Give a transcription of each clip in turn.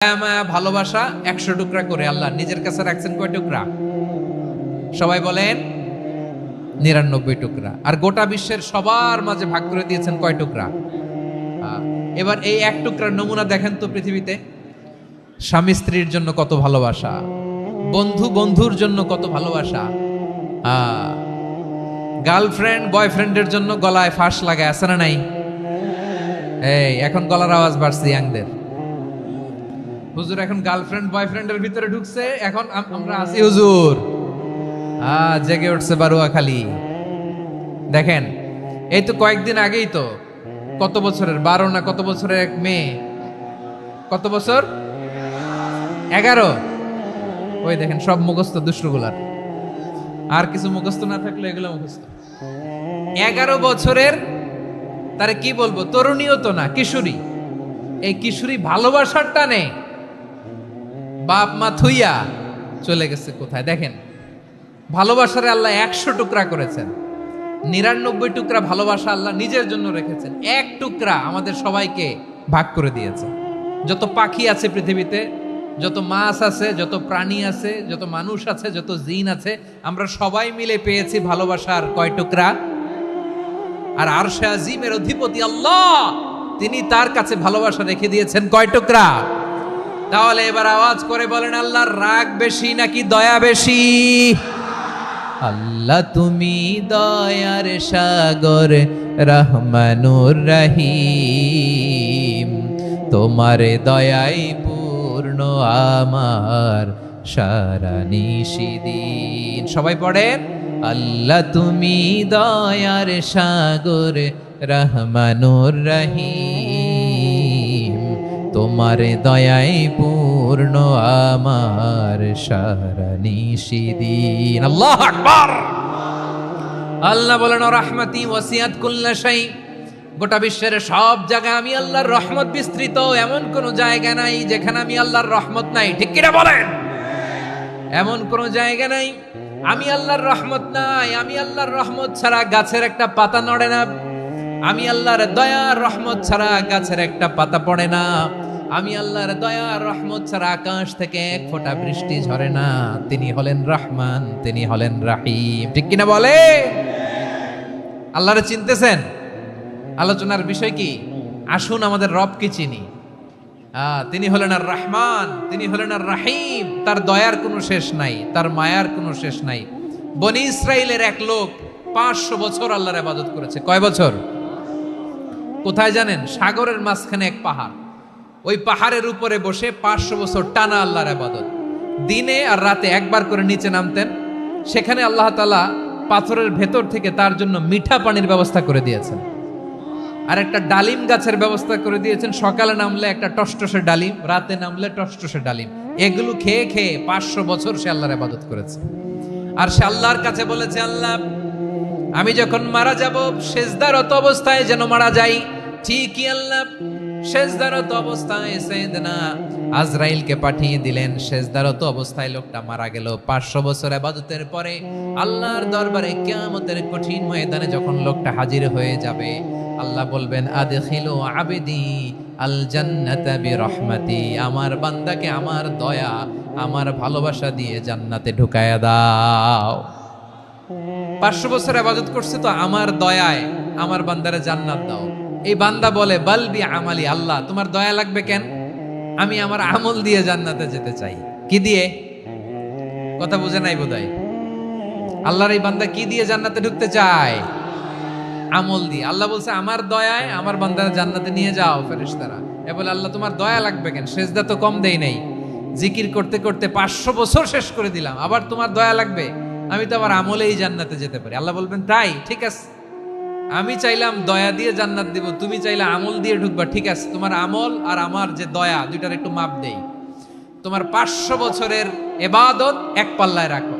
মায়া ভালোবাসা 100 টুকরা করে আল্লাহ নিজের কাছে রাখছেন কয় টুকরা? সবাই বলেন 99 টুকরা। আর গোটা বিশ্বের সবার মাঝে ভাগ করে দিয়েছেন কয় টুকরা? এবার এই এক টুকরার নমুনা দেখেন তো পৃথিবীতে। স্বামী স্ত্রীর জন্য কত ভালোবাসা, বন্ধু বন্ধুর জন্য কত ভালোবাসা, গার্লফ্রেন্ড বয়ফ্রেন্ডের জন্য গলায় ফাঁস লাগায় আছে না নাই? এই এখন গলার আওয়াজ বাড়ছে ইয়াংদের। হুজুর এখন গার্লফ্রেন্ড বয়ফ্রেন্ডের ভিতরে ঢুকছে, এখন আমরা আছি হুজুর। জেগে উঠছে বারুয়াখালী। দেখেন এই তো কয়েকদিন আগেই তো, কত বছরের 12 না কত বছরের এক মেয়ে, কত বছর 11, ওই দেখেন সব মুখস্থ দুষ্টগুলার, আর কিছু মুখস্থ না থাকলে এগুলো মুখস্থ। 11 বছরের, তারে কি বলবো, তরুণীও তো না, কিশোরী। এই কিশোরী ভালোবাসার টানে বাপ মা থুইয়া চলে গেছে কোথায়? দেখেন ভালোবাসারে আল্লাহ 100 টুকরা করেছেন, 99 টুকরা ভালোবাসা আল্লাহ নিজের জন্য রেখেছেন, এক টুকরা আমাদের সবাইকে ভাগ করে দিয়েছেন। যত পাখি আছে পৃথিবীতে, যত মাছ আছে, যত প্রাণী আছে, যত মানুষ আছে, যত জিন আছে, আমরা সবাই মিলে পেয়েছি ভালোবাসার কয় টুকরা? আর আরশে আজিমের অধিপতি আল্লাহ, তিনি তার কাছে ভালোবাসা রেখে দিয়েছেন কয় টুকরা? তাহলে এবার আওয়াজ করে বলেন, আল্লাহর রাগ বেশি নাকি দয়া বেশি? আল্লাহ তুমি দয়ার সাগর, রহমানুর রহিম, তোমার দয়াই পূর্ণ আমার সারা নিশিদিন। সবাই পড়েন, আল্লাহ তুমি দয়ার সাগর, রহমানুর রহিম, তোমার দয়াই পূর্ণ আমার সারা নিশিদিন। আল্লাহু আকবার। আল্লাহ বলেন, রাহমাতি ওয়াসিআত কুল্লা শাই, গোটা বিশ্বের সব জায়গায় আমি আল্লাহর রহমত বিস্তৃত, এমন কোন জায়গা নাই যেখানে আমি আল্লাহর রহমত নাই। ঠিক কিনা বলেন? এমন কোন জায়গা নাই আমি আল্লাহর রহমত নাই। আমি আল্লাহর রহমত ছাড়া গাছের একটা পাতা নড়ে না, আমি আল্লাহর দয়ার রহমত ছাড়া গাছের একটা পাতা পড়ে না, আমি আল্লাহর দয়ার রহমত ছাড়া আকাশ থেকে এক ফোঁটা বৃষ্টি ঝরে না। তিনি হলেন রহমান, তিনি হলেন রাহিম। ঠিক কিনা বলে? আল্লাহরে চিনতেছেন? আলোচনার বিষয় কি? আসুন আমাদের রবকে চিনি। তিনি হলেন আর রহমান, তিনি হলেন আর রাহিম। তার দয়ার কোনো শেষ নাই, তার মায়ার কোনো শেষ নাই। বনি ইসরাইলের এক লোক 500 বছর আল্লাহর ইবাদত করেছে। কয় বছর? কোথায় জানেন? সাগরের মাঝখানে এক পাহাড়, ওই পাহাড়ের উপরে বসে 500 বছর টানা আল্লাহর ইবাদত। দিনে আর রাতে একবার করে নিচে নামতেন। সেখানে আল্লাহ তাআলা পাথরের ভেতর থেকে তার জন্য মিঠা পানির ব্যবস্থা করে দিয়েছেন, আর একটা ডালিম গাছের ব্যবস্থা করে দিয়েছেন। সকালে নামলে একটা টসটসে ডালিম, রাতে নামলে টসটসে ডালিম। এগুলো খেয়ে খেয়ে 500 বছর সে আল্লাহর ইবাদত করেছে। আর সে আল্লাহর কাছে বলেছে, আল্লাহ আমি যখন মারা যাব সেজদারত অবস্থায় যেন মারা যাই। ঠিকই আল্লাহ সেজদারত অবস্থায় সাইয়েদনা আজরাইলকে পাঠিয়ে দিলেন। সেজদারত অবস্থায় লোকটা মারা গেল। 500 বছর ইবাদতের পরে আল্লাহর দরবারে কিয়ামতের কঠিন ময়দানে যখন লোকটা হাজির হয়ে যাবে, আল্লাহ বলবেন, আদখিলু আবদি আল জান্নাতা বিরহমাতি, আমার বান্দাকে আমার দয়া, আমার ভালোবাসা দিয়ে জান্নাতে ঢুকায়া দাও। 500 বছর ইবাদত করছে তো আমার দয়ায় আমার বান্দারে জান্নাত দাও। এই বান্দা বলে, বালবি আমালি, আল্লাহ তোমার দয়া লাগবে কেন? আমি আমার আমল দিয়ে জান্নাতে যেতে চাই। কি দিয়ে? কথা বুঝে নাই বোধহয়। আল্লাহর এই বান্দা কি দিয়ে জান্নাতে ঢুকতে চায়? আমল দিয়ে। আল্লাহ বলছে, আমার দয়ায় আমার বান্দারা জান্নাতে নিয়ে যাও। ফেরেশতারা এ বলে, আল্লাহ তোমার দয়া লাগবে কেন? সেজদা তো কম দেই নাই, জিকির করতে করতে 500 বছর শেষ করে দিলাম, আবার তোমার দয়া লাগবে? আমি তো আমার আমলেই জান্নাতে যেতে পারি। আল্লাহ বলবেন, তাই ঠিক আছে, আমি চাইলাম দয়া দিয়ে জান্নাত দিব, তুমি চাইলে আমল দিয়ে ঢুকবা। ঠিক আছে, তোমার আমল আর আমার যে দয়া, দুইটার একটু মাপ দেই। তোমার 500 বছরের ইবাদত এক পাল্লায় রাখো।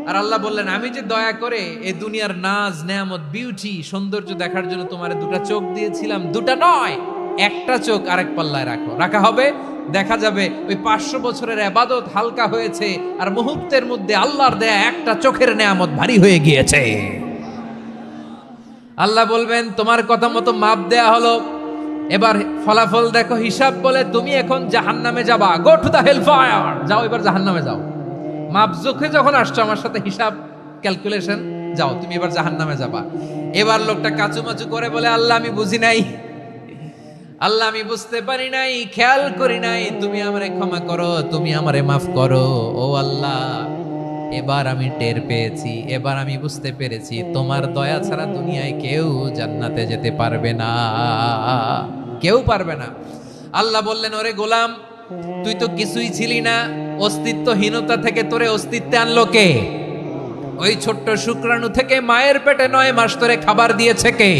আর আল্লাহ বললেন, আমি যে দয়া করে এই দুনিয়ার নাজ নেয়ামত বিউটি সৌন্দর্য দেখার জন্য তোমার 2টা চোখ দিয়েছিলাম, 2টা নয়, একটা চোখ আরেক পাল্লায় রাখো। রাখা হবে, দেখা যাবে ওই 500 বছরের ইবাদত হালকা হয়েছে, আর মুহূর্তের মধ্যে আল্লাহর দেয়া একটা চোখের নেয়ামত ভারী হয়ে গিয়েছে। আল্লাহ বলবেন, তোমার কথা মতো মাপ দেয়া হলো, এবার ফলাফল দেখো, হিসাব বলে তুমি এখন জাহান্নামে যাবা, go to the hell fire, যাও এবার জাহান্নামে যাও। মাপজোখে যখন আসছো আমার সাথে হিসাব ক্যালকুলেশন, যাও তুমি এবার জাহান্নামে যাবা। এবার লোকটা কাচুমাচু করে বলে, আল্লাহ আমি বুঝি নাই, আল্লাহ আমি বুঝতে পারি নাই, খেয়াল করি নাই, তুমি আমারে ক্ষমা করো, তুমি আমারে মাফ করো। ও আল্লাহ, এবার আমি টের পেয়েছি, এবার আমি বুঝতে পেরেছি তোমার দয়া ছাড়া দুনিয়ায় কেউ জান্নাতে যেতে পারবে না, কেউ পারবে না। আল্লাহ বললেন, ওরে গোলাম, তুই তো কিছুই ছিলি না, অস্তিত্বহীনতা থেকে তোরে অস্তিত্বে আনলো কে? ওই ছোট্ট শুক্রাণু থেকে মায়ের পেটে 9 মাস ধরে খাবার দিয়েছে কে?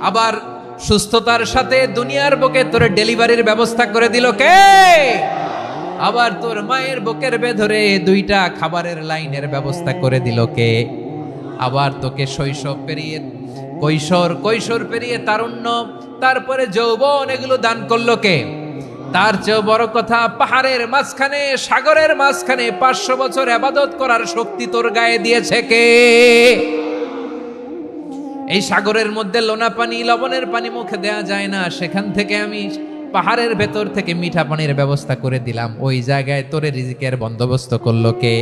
আবার সুস্থতার সাথে দুনিয়ার বুকে তোরে ডেলিভারির ব্যবস্থা করে দিল কে? আবার তোর মায়ের বুকের ভেতরে 2টা খাবারের লাইনের ব্যবস্থা করে দিল কে? আবার তোকে শৈশব পেরিয়ে কৈশোর পেরিয়ে তারুণ্য, তারপরে যৌবন, এগুলো দান করলো কে? তার চেয়েও বড় কথা, পাহাড়ের মাঝখানে, সাগরের মাঝখানে 500 বছর ইবাদত করার শক্তি তোর গায়ে দিয়েছে কে? এই সাগরের মধ্যে লোনা পানি, লবণের পানি মুখে দেয়া যায় না, সেখান থেকে আমি পাহাড়ের ভেতর থেকে মিঠা পানির ব্যবস্থা করে দিলাম। ওই জায়গায় তোরে রিজিকের বন্দোবস্ত করলো কে?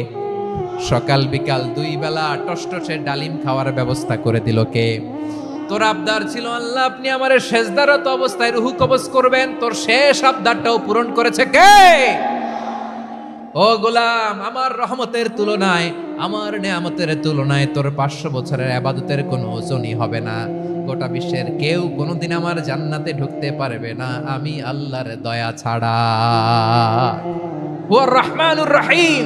সকাল বিকাল 2 বেলা টসটসে ডালিম খাওয়ার ব্যবস্থা করে দিল কে? তোর আবদার ছিল, আল্লাহ আপনি আমারে সেজদারত অবস্থায় রুহু কবজ করবেন, তোর শেষ আবদারটাও পূরণ করেছে কে? ও গোলাম, আমার রহমতের তুলনায়, আমার নেয়ামতের তুলনায় তোর 500 বছরের ইবাদতের কোনো ওজনই হবে না। গোটা বিশ্বের কেউ কোনোদিন আমার জান্নাতে ঢুকতে পারবে না আমি আল্লাহর দয়া ছাড়া। হুয়ার রহমানুর রহিম,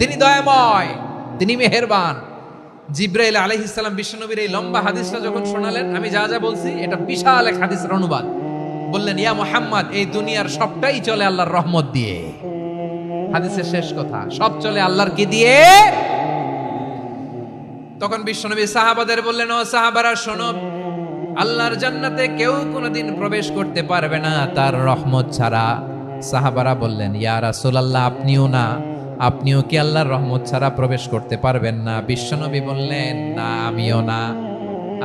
তিনি দয়াময়, তিনি মেহেরবান। জিব্রাইল আলাইহিস সালাম বিশ্বনবীর এই লম্বা হাদিসটা যখন শোনালেন, আমি যা যা বলছি এটা বিশাল এক হাদিসের অনুবাদ। বললেন, ইয়া মুহাম্মদ, এই দুনিয়ার সবটাই চলে আল্লাহর রহমত দিয়ে। হাদিসের শেষ কথা, সব চলে আল্লাহর কি দিয়ে? তখন বিশ্বনবী সাহাবাদের বললেন, ও সাহাবারা শোনো, আল্লাহর জান্নাতে কেউ কোনোদিন প্রবেশ করতে পারবে না তার রহমত ছাড়া। সাহাবারা বললেন, ইয়া রাসূলুল্লাহ, আপনিও না, আপনিও কি আল্লাহর রহমত ছাড়া প্রবেশ করতে পারবেন না? বিশ্বনবী বললেন, না আমিও না,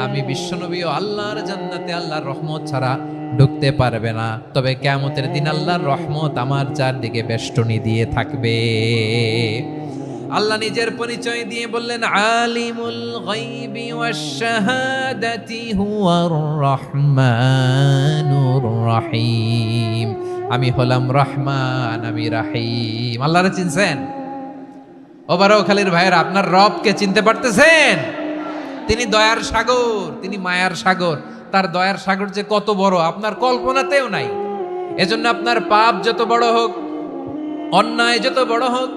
আমি বিশ্বনবীও আল্লাহর জান্নাতে আল্লাহর রহমত ছাড়া ঢুকতে পারবে না। তবে কিয়ামতের দিন আল্লাহর রহমত আমার চারদিকে বেষ্টনী দিয়ে থাকবে। আল্লাহ নিজের পরিচয় দিয়ে বললেন, আলিমুল গায়বি ওয়াশ শাহাদাতি হুয়ার রহমানুর রহিম। আমি হলাম রহমান, আমি রাহিম। আল্লাহরে চিনছেন? ওবারও খালির ভাইয়ের, আপনার রবকে চিনতে পারতেছেন? তিনি দয়ার সাগর, তিনি মায়ার সাগর। তার দয়ার সাগর যে কত বড় আপনার কল্পনাতেও নাই। এজন্য আপনার পাপ যত বড় হোক, অন্যায় যত বড় হোক,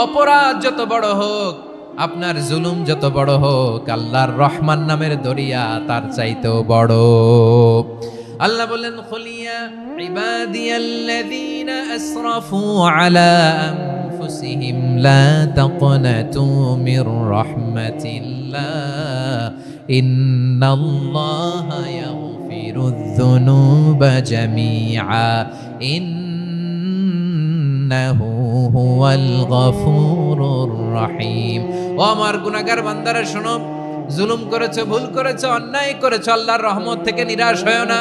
অপরাধ যত বড় হোক, আপনার জুলুম যত বড় হোক, আল্লাহর রহমান নামের দরিয়া তার চাইতেও বড়। আল্লাহ বললেন, খুলিয়া ইবাদিয়াল্লাযীনা আসরাফু আলা আনফুসিহিম লা তাকনাতু মির রাহমাতিল্লাহ ইন্নাল্লাহা ইয়াগফিরুয যুনুবা জামিআ ইন্নাহু হুয়াল গফুরুর রহিম। ও আমার গুনাহগার বান্দারা শোনো, জুলুম করেছো, ভুল করেছো, অন্যায় করেছো, আল্লাহর রহমত থেকে নিরাশ হয়ো না।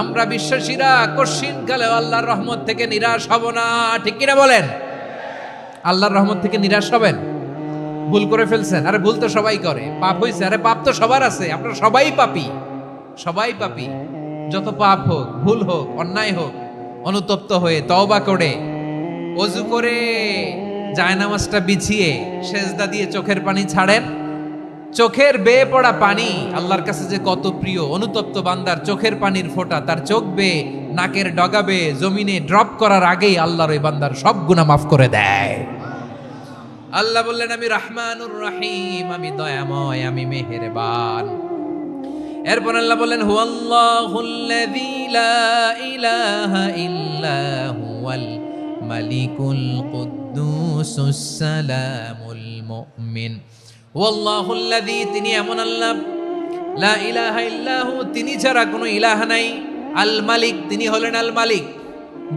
আমরা বিশ্বাসীরা কঠিন কালে আল্লাহর রহমত থেকে নিরাশ হব না, ঠিক কিনা বলেন? আল্লাহর রহমত থেকে নিরাশ হবেন? ভুল করে ফেলছেন, আরে ভুল তো সবাই করে। পাপ হয়েছে, আরে পাপ তো সবার আছে, আপনারা সবাই পাপী, সবাই পাপী। যত পাপ হোক, ভুল হোক, অন্যায় হোক, অনুতপ্ত হয়ে তওবা করে, ওযু করে, জায়নামাজটা বিছিয়ে সেজদা দিয়ে চোখের পানি ছাড়েন। চোখের বেয়ে পড়া পানি আল্লাহর কাছে যে কত প্রিয়। অনুতপ্ত বান্দার চোখের পানির ফোঁটা তার চোখ বেয়ে, নাকের ডগা বেয়ে জমিনে ড্রপ করার আগেই আল্লাহর ওই বান্দার সব গুনাহ মাফ করে দেয়। আল্লাহ বললেন, আমি রহমানুর রহিম, আমি দয়াময়, আমি মেহেরবান। এরপর আল্লাহ বললেন, হুয়াল্লাহুল্লাযী লা ইলাহা ইল্লা হুয়াল মালিকুল কুদ্দুসুস সালামুল মুমিন। ওয়াল্লাহুল্লাযী, তিনি এমন আল্লাহ, লা ইলাহা ইল্লাহু, তিনি ছাড়া কোনো ইলাহ নাই। আল মালিক, তিনি হলেন আল মালিক।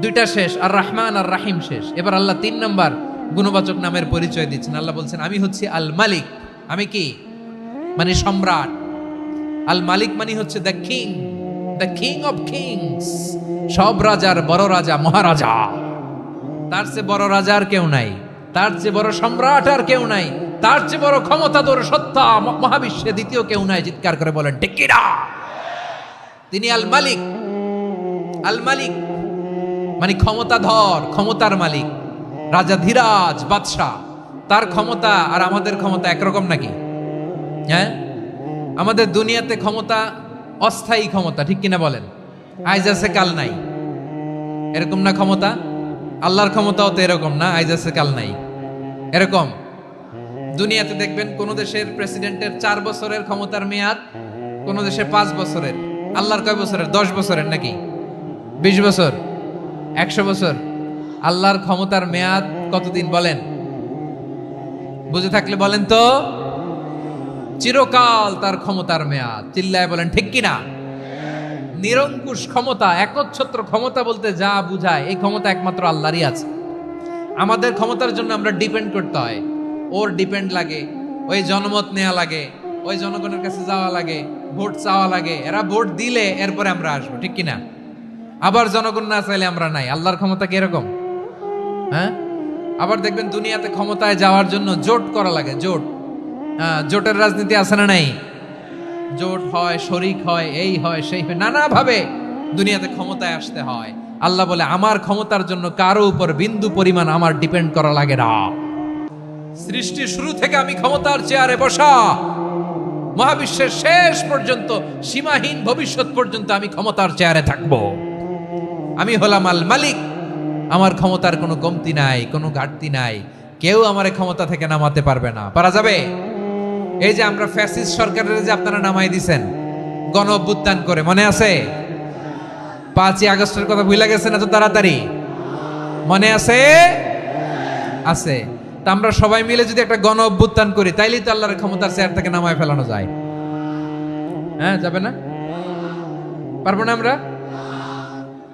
দুইটা শেষ, আর রহমান আর রাহিম শেষ। এবার আল্লাহ 3 নম্বর গুণবাচক নামের পরিচয় দিচ্ছেন। আল্লাহ বলছেন, আমি হচ্ছি আল মালিক। আমি কি? মানে সম্রাট। আল মালিক মানে হচ্ছে the king, the king of kings, সব রাজার বড় রাজা, মহারাজা। তার চেয়ে বড় রাজা আর কেউ নাই, তার চেয়ে বড় সম্রাট আর কেউ নাই, তার চেয়ে বড় ক্ষমতাধর সত্তা মহাবিশ্বে দ্বিতীয় কেউ নাই। চিৎকার করে বলেন ঠিক কিনা? তিনি আল মালিক। আল মালিক মানে ক্ষমতাধর, ক্ষমতার মালিক, রাজা ধীরাজ বাদশাহ। তার ক্ষমতা আর আমাদের ক্ষমতা একরকম নাকি? হ্যাঁ, আমাদের দুনিয়াতে ক্ষমতা অস্থায়ী ক্ষমতা, ঠিক কিনা বলেন? আইজ আছে কাল নাই, এরকম না ক্ষমতা? আল্লাহর ক্ষমতাও তো এরকম না, আইজ আছে কাল নাই এরকম। দুনিয়াতে দেখবেন কোন দেশের প্রেসিডেন্টের 4 বছরের ক্ষমতার মেয়াদ, কোন দেশের 5 বছরের। আল্লাহর কয় বছরের? 10 বছরের নাকি 20 বছর, 100 বছর। আল্লাহর ক্ষমতার মেয়াদ কতদিন বলেন? বুঝে থাকলে বলেন তো। চিরকাল তার ক্ষমতার মেয়াদ। চিল্লায় বলেন ঠিক কিনা? নিরঙ্কুশ ক্ষমতা, একচ্ছত্র ক্ষমতা বলতে যা বুঝায়, এই ক্ষমতা একমাত্র আল্লাহরই আছে। আমাদের ক্ষমতার জন্য আমরা ডিপেন্ড করতে হয়, ওর ডিপেন্ড লাগে, ওই জনমত নেওয়া লাগে, ওই জনগণের কাছে যাওয়া লাগে, ভোট চাওয়া লাগে, এরা ভোট দিলে এরপরে আমরা আসবো, ঠিক কিনা? আবার জনগণ না চাইলে আমরা নাই। আল্লাহর ক্ষমতা কি এরকম? হ্যাঁ, আবার দেখবেন দুনিয়াতে ক্ষমতায় যাওয়ার জন্য জোট করা লাগে, জোট। জোটের রাজনীতি আছে না নাই? জোট হয়, শরিক হয়, এই হয় সেই হয়, নানাভাবে দুনিয়াতে ক্ষমতায় আসতে হয়। আল্লাহ বলে আমার ক্ষমতার জন্য কারো উপর বিন্দু পরিমাণ আমার ডিপেন্ড করা লাগে না। সৃষ্টির শুরু থেকে আমি ক্ষমতার চেয়ারে বসা, মহাবিশ্বের শেষ পর্যন্ত, সীমাহীন ভবিষ্যৎ পর্যন্ত আমি ক্ষমতার চেয়ারে থাকব। আমি হলাম আল মালিক। আমার ক্ষমতার কোনো কমতি নাই, কোনো ঘাটতি নাই। কেউ আমার ক্ষমতা থেকে নামাতে পারবে না। পারা যাবে? এই যে আমরা ফ্যাসিস্ট সরকারের যে আপনারা নামাই দিছেন গণ অভ্যুত্থান করে, মনে আছে? 5ই আগস্টের কথা ভুলে গেছেন এত তাড়াতাড়ি? মনে আছে? আছে। তা আমরা সবাই মিলে যদি একটা গণ অভ্যুত্থান করি, তাইলেই তো আল্লাহর ক্ষমতার চেয়ার থেকে নামায় ফেলানো যায়। হ্যাঁ, যাবে না? পারবো না আমরা?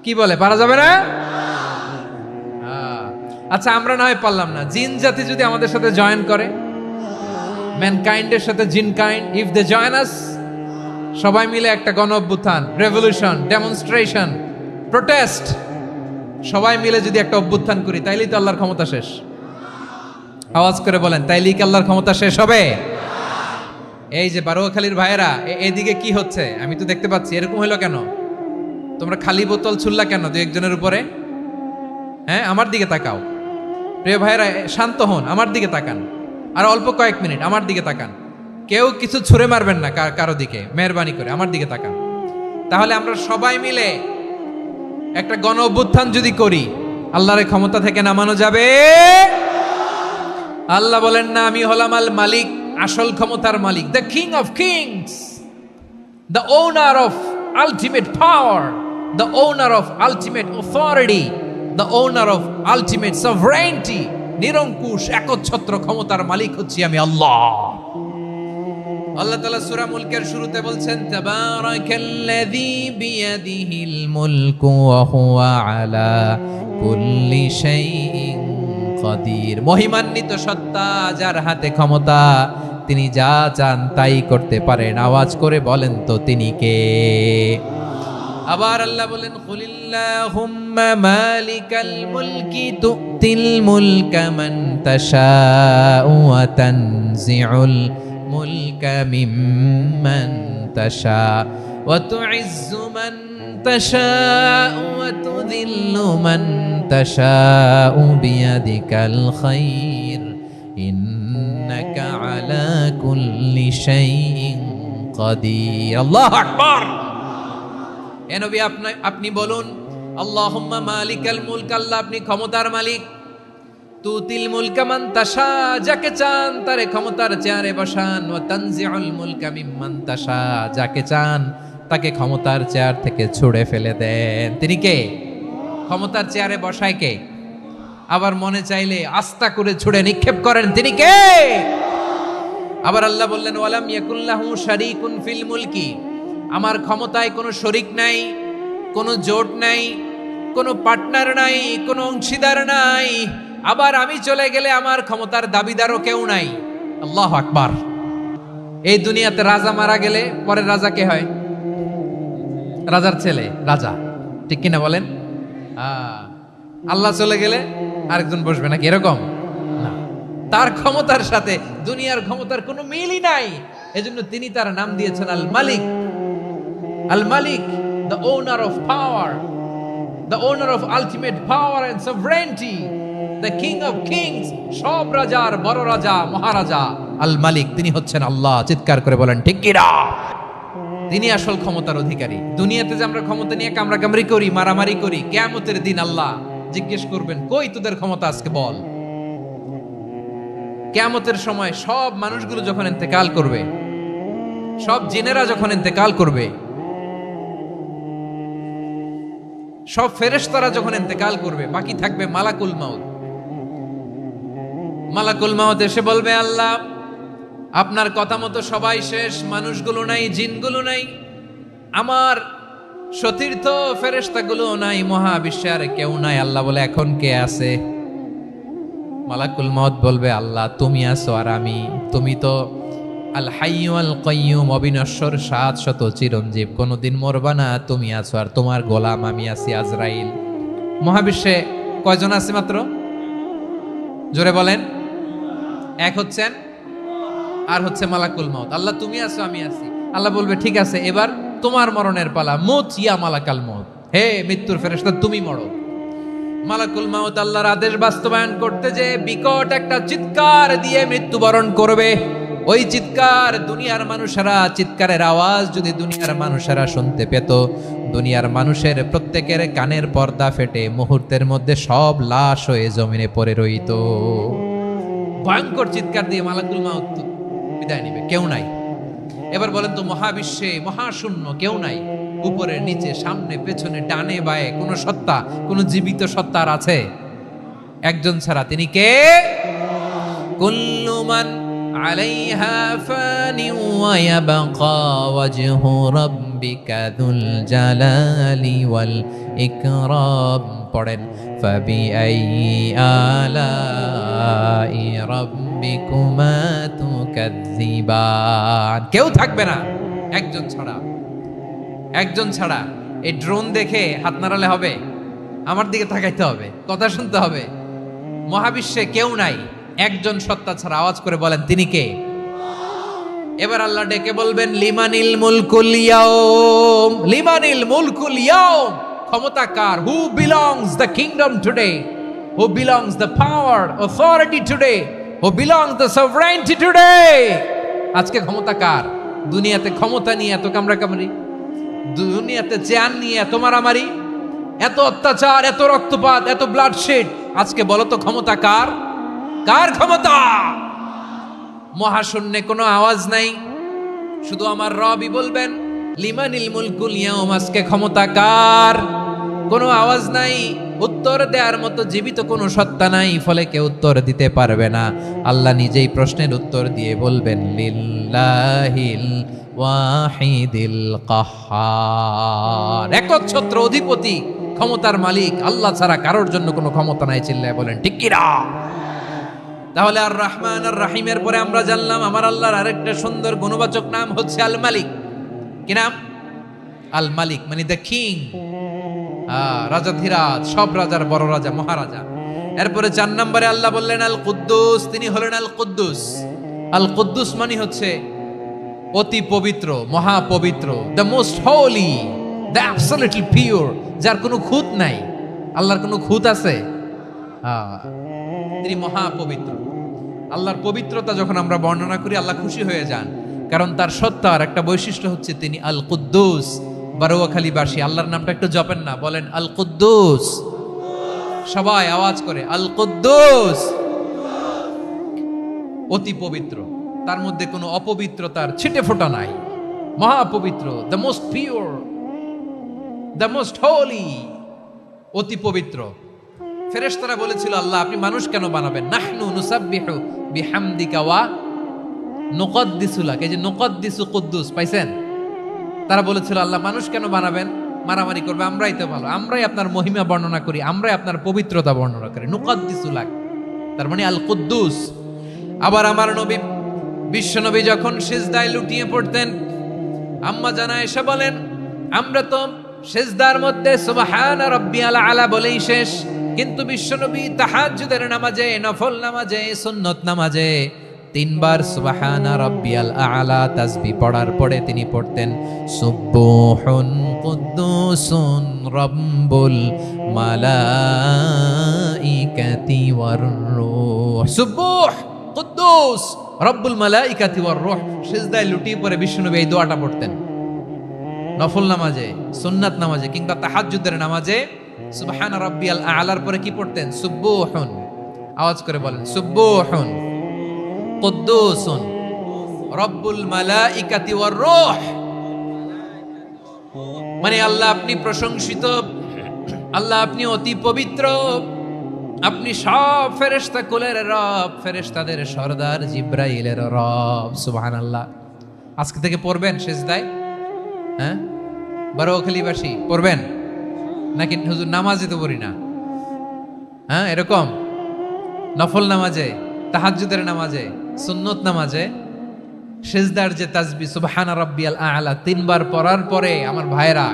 কি বলে, পারা যাবে না? আচ্ছা, আমরা না হয় পারলাম না, জিন জাতি যদি আমাদের সাথে জয়েন করে, ম্যানকাইন্ডের সাথে জিনকাইন্ড, ইফ দে জয়েন আস, সবাই মিলে একটা গণ অভ্যুত্থান, রেভলিউশন, ডেমনস্ট্রেশন, প্রোটেস্ট, সবাই মিলে যদি একটা অভ্যুত্থান করি, তাইলেই তো আল্লাহর ক্ষমতা শেষ। আওয়াজ করে বলেন, তাইলেই কি আল্লাহর ক্ষমতা শেষ হবে? এই যে বারোয়াখালীর ভাইয়েরা, এদিকে কি হচ্ছে আমি তো দেখতে পাচ্ছি। এরকম হলো কেন? তোমরা খালি বোতল ছুড়লা কেন 2-1 জনের উপরে? হ্যাঁ, আমার দিকে তাকাও। প্রিয় ভাইয়েরা, শান্ত হন, আমার দিকে তাকান। আর অল্প কয়েক মিনিট আমার দিকে তাকান। কেউ কিছু ছুঁড়ে মারবেন না কারো দিকে, মেহরবানি করে আমার দিকে তাকান। তাহলে আমরা সবাই মিলে একটা গণ অভ্যুত্থান যদি করি, আল্লাহর ক্ষমতা থেকে নামানো যাবে? আল্লাহ বলেন না, আমি হলাম আল মালিক, আসল ক্ষমতার মালিক, the king of kings, the owner of ultimate power, the owner of ultimate authority, the owner of ultimate sovereignty. নিরঙ্কুশ একচ্ছত্র ক্ষমতার মালিক হচ্ছি আমি আল্লাহ। আল্লাহ তাআলা সূরা মুলকের শুরুতে বলছেন, তাবারাকাল্লাযী বিয়াদিহিল মুলকু ওয়া হুয়া আলা কুল্লি শাইইন কাদির। মহিমান্বিত সত্তা, যার হাতে ক্ষমতা, তিনি যা চান তাই করতে পারেন। আওয়াজ করে বলেন তো তিনি কে? আবার আল্লাহ বলেন, কুলিল্লাহুম্মা মালিকাল মুলকি তুতিল মুলকা মান তাশাউ ওয়া তানজিউল মুলকা মিম্মান তাশা ওয়া তুইজ্জু মান তাশাউ ওয়া তুযিল্লু মান তাশাউ বিয়াদিকাল খায়র ইন্নাকা আলা কুল্লি শাইইন কাদির। আল্লাহু আকবার। এ নবী, আপনি বলুন, আল্লাহুম্মা মালিকাল মুলক, আল্লাহ আপনি ক্ষমতার মালিক। তুতিল মুলকা মান তাশা, যাকে চান তারে ক্ষমতার চেয়ারে বসান। ওয়া তানজিউল মুলকা মিম্মান তাশা, যাকে চান তাকে ক্ষমতার চেয়ার থেকে ছুঁড়ে ফেলে দেন। তিনি কে? ক্ষমতার চেয়ারে বসায় কে? আবার মনে চাইলে আস্তা করে ছুঁড়ে নিক্ষেপ করেন, তিনি কে? আবার আল্লাহ বললেন, ওয়ালাম ইয়াকুল্লাহু শারীকুন ফিল মুলকি, আমার ক্ষমতায় কোনো শরিক নাই, কোনো জোট নাই, কোনো পার্টনার নাই, কোনো অংশীদার নাই। আবার আমি চলে গেলে আমার ক্ষমতার দাবিদারও কেউ নাই। আল্লাহু আকবার। এই দুনিয়াতে রাজা মারা গেলে পরের রাজা কে হয়? রাজার ছেলে রাজা, ঠিক কিনা বলেন? আল্লাহ চলে গেলে আরেকজন বসবে নাকি এরকম না, তার ক্ষমতার সাথে দুনিয়ার ক্ষমতার কোনো মিলই নাই। এজন্য তিনি তার নাম দিয়েছেন আল মালিক। আল মালিক, the owner of power, the owner of ultimate power and sovereignty, the king of kings, সব রাজার বড় রাজা, মহারাজা আল মালিক, তিনি হচ্ছেন আল্লাহ। চিৎকার করে বলেন ঠিক কিনা? তিনি আসল ক্ষমতার অধিকারী। দুনিয়াতে যে আমরা ক্ষমতা নিয়ে কামড়াকামড়ি করি, মারামারি করি, কিয়ামতের দিন আল্লাহ জিজ্ঞেস করবেন, কই তোদের ক্ষমতা আজকে বল। কিয়ামতের সময় সব মানুষগুলো যখন ইন্তেকাল করবে, সব জিনেরা যখন ইন্তেকাল করবে, সব ফেরেশতারা যখন ইন্তেকাল করবে, বাকি থাকবে মালাকুল মাউত। মালাকুল মাউত এসে বলবে, আল্লাহ আপনার কথা মতো সবাই শেষ, মানুষগুলো নাই, জিনগুলো নাই, আমার সতীর্থ ফেরেশতাগুলো নাই, মহাবিশ্বে আর কেউ নাই। আল্লাহ বলে, এখন কে আছে? মালাকুল মাউত বলবে, আল্লাহ তুমি আছো আর আমি। তুমি তো আল হাইয়্যু আল কাইয়্যুম, অবিনশ্বর, শাশ্বত, চিরঞ্জীব, কোনোদিন মরবা না, তুমি আছো আর তোমার গোলাম আমি আছি আজরাইল। মহাবিশ্বে কয়জন আছে মাত্র? জোরে বলেন। এক হচ্ছেন আর হচ্ছে মালাকুল মাউত। আল্লাহ তুমি আছো আমি আছি। আল্লাহ বলবে, ঠিক আছে, এবার তোমার মরণের পালা, মুত ইয়া মালাকাল মাউত, হে মৃত্যুর ফেরেশতা তুমি মরো। মালাকুল মাউত আল্লাহর আদেশ বাস্তবায়ন করতে যে বিকট একটা চিৎকার দিয়ে মৃত্যুবরণ করবে। ওই চিৎকার দুনিয়ার মানুষেরা, চিৎকারের আওয়াজ যদি দুনিয়ার মানুষেরা শুনতে পেত, দুনিয়ার মানুষের প্রত্যেকের কানের পর্দা ফেটে মুহূর্তের মধ্যে সব লাশ হয়ে জমিনে পড়ে রইত। ভয়ঙ্কর চিৎকার দিয়ে মালাকুল মাউত বিদায় নিবে, কেউ নাই। এবার বলেন তো, মহাবিশ্বে মহাশূন্য, কেউ নাই, উপরে নিচে সামনে পেছনে ডানে বায়ে কোন সত্তা, কোন জীবিত সত্তার আছে? একজন ছাড়া, তিনি কে? কুল্লু মান আলাইহা ফানি ওয়া ইয়াবকা ওয়াজহু রাব্বিকা যুল জালালি ওয়াল ইকরাম। পড়েন, ফাবিআইয়ি আলাই রাব্বিকুমা তুকাজ্জিবান। কেউ থাকবে না একজন ছাড়া, একজন ছাড়া। এই ড্রোন দেখে হাত নাড়ালে হবে? আমার দিকে তাকাইতে হবে, কথা শুনতে হবে। মহাবিশ্বে কেউ নাই একজন সত্তা ছাড়া। আওয়াজ করে বলেন, তিনি কে? এবার আল্লাহ ডেকে বলবেন, লিমানিল মুলকুল ইয়াউম, লিমানিল মুলকুল ইয়াউম। ক্ষমতা কার? Who belongs the kingdom today, who belongs the power authority today, who belongs the sovereignty today. আজকে ক্ষমতা কার? দুনিয়াতে ক্ষমতা নিয়ে এত কামড়াকামড়ি, দুনিয়াতে জ্ঞান নিয়ে এত মারামারি, এত অত্যাচার, এত রক্তপাত, এত ব্লাডশেড। আজকে বলো তো ক্ষমতা কার? কার ক্ষমতা? মহাশূন্যে কোনো আওয়াজ নাই, শুধু আমার রবই বলবেন, লিমানিল মুলকুল ইয়াউম। আজকে ক্ষমতা কার? কোনো আওয়াজ নাই, উত্তর দেওয়ার মতো জীবিত কোনো সত্তা নাই, ফলে কেউ উত্তর দিতে পারবে না। আল্লাহ নিজেই প্রশ্নের উত্তর দিয়ে বলবেন, লিল্লাহিল ওয়াহিদিল কাহ্হার। একচ্ছত্র অধিপতি, ক্ষমতার মালিক আল্লাহ ছাড়া কারোর জন্য কোনো ক্ষমতা নাই। চিল্লায় বলেন ঠিক কিনা? তাহলে আর রহমান আর রাহিমের পরে আমরা জানলাম আমার আল্লাহর আরেকটা সুন্দর গুণবাচক নাম হচ্ছে আল মালিক। কি নাম? আল মালিক, মানে দ্য কিং, রাজাধিরাজ, সব রাজার বড় রাজা, মহারাজা। এরপরে 4 নম্বরে আল্লাহ বললেন আল কুদ্দুস, তিনি হলেন আল কুদ্দুস। আল কুদ্দুস মানে হচ্ছে অতি পবিত্র, মহাপবিত্র, the most holy, the absolutely pure, যার কোনো খুঁত নাই। আল্লাহর কোনো খুঁত আছে? তিনি মহাপবিত্র। আল্লাহর পবিত্রতা যখন আমরা বর্ণনা করি, আল্লাহ খুশি হয়ে যান, কারণ তার সত্তার একটা বৈশিষ্ট্য হচ্ছে তিনি আল কুদ্দুস। বারোয়াখালীবাসী আল্লাহর নামটা একটু জপেন না, বলেন আল কুদ্দুস। সবাই আওয়াজ করে আল কুদ্দুস। অতি পবিত্র, তার মধ্যে কোনো অপবিত্রতার ছিটে ফোঁটা নাই, মহাপবিত্র, the most pure, the most holy, অতি পবিত্র। ফেরেশতারা বলেছিল, আল্লাহ আপনি মানুষ কেন বানাবেন? নাহনু নুসাব্বিহু বিহামদিকা ওয়া নুকদ্দিসু লাক। এই যে নুকদ্দিসু কুদ্দুস পাইছেন? তারা বলেছিল, আল্লাহ মানুষ কেন বানাবেন? মারামারি করবে, আমরাই তো ভালো, আমরাই আপনার মহিমা বর্ণনা করি, আমরাই আপনার পবিত্রতা বর্ণনা করি। নুকদ্দিসু লাক, তার মানে আল কুদ্দুস। আবার আমার নবী, বিশ্ব নবী যখন সিজদায় লুটিয়ে পড়তেন, আম্মা জানা এসে বলেন, আমরা তো সিজদার মধ্যে সুবহানা রাব্বিয়াল আলা বলেই শেষ। কিন্তু বিশ্বনবী তাহাজ্জুদের নামাজে, নফল নামাজে, সুন্নত নামাজে তিনবার সুবহানা রাব্বিয়াল আলা তাসবিহ পড়ার পরে তিনি পড়তেন সুবহুন কুদ্দুসুন রাব্বুল মালাইকাতি ওয়ার রূহ। সুবহ কুদ্দুস রব্বুল মালাইকাতি ওয়ার রূহ। সিজদায় লুটিয়ে পড়ে বিশ্বনবী এই দোয়াটা পড়তেন। নফল নামাজে, সুন্নাত নামাজে কিংবা তাহাজ্জুদের নামাজে সুবহানা রাব্বিয়াল আলার পরে কি পড়তেন? সুবহুন। আওয়াজ করে বলেন সুবহুন কুদ্দুসুন রব্বুল মালাইকাতি ওয়ার রূহ। মানে আল্লাহ আপনি প্রশংসিত, আল্লাহ আপনি অতি পবিত্র, আপনি সব ফেরেশতা কুলের রব, ফেরেশতাদের সরদার জিব্রাইলের রব। সুবহানাল্লাহ। আজকে থেকে পড়বেন সিজদায়? হ্যাঁ, বারোখালীবাসী পড়বেন নাকি হুজুর নামাজে তো পড়ি না? হ্যাঁ, এরকম নফল নামাজে, তাহাজ্জুদের নামাজে, সুন্নত নামাজে সিজদার যে তাসবিহ সুবহানা রাব্বিয়াল আ'লা তিনবার পড়ার পরে আমার ভাইরা,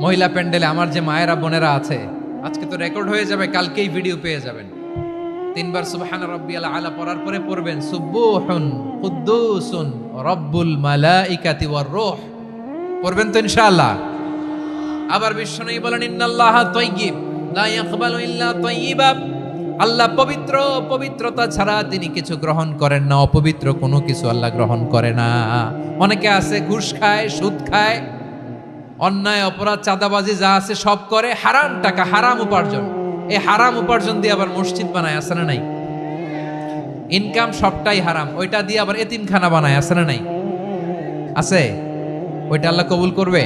মহিলা প্যান্ডেলে আমার যে মায়েরা বোনেরা আছে, আজকে তো রেকর্ড হয়ে যাবে, কালকেই ভিডিও পেয়ে যাবেন। তিনবার সুবহানা রাব্বিয়াল আ'লা পড়ার পরে পড়বেন সুবহুন কুদ্দুসুন রব্বুল মালাইকাতি ওয়ার রূহ। পড়বেন তো ইনশাআল্লাহ? আবার বিশ্বনবী বলেন ইন্নাল্লাহা তাইয়্যিব লা ইয়াকবালু ইল্লা তাইয়্যিবা। আল্লাহ পবিত্র, পবিত্রতা ছাড়া তিনি কিছু গ্রহণ করেন না, অপবিত্র কোনো কিছু আল্লাহ গ্রহণ করে না। অনেকে আছে ঘুষ খায়, সুদ খায়, অন্যায় অপরাধ চাঁদাবাজি যা আছে সব করে, হারাম টাকা, হারাম উপার্জন। এই হারাম উপার্জন দিয়ে আবার মসজিদ বানায়, আছে না নাই? ইনকাম সবটাই হারাম, ওইটা দিয়ে আবার এতিমখানা বানায়, আছে না নাই? আছে। ওইটা আল্লাহ কবুল করবে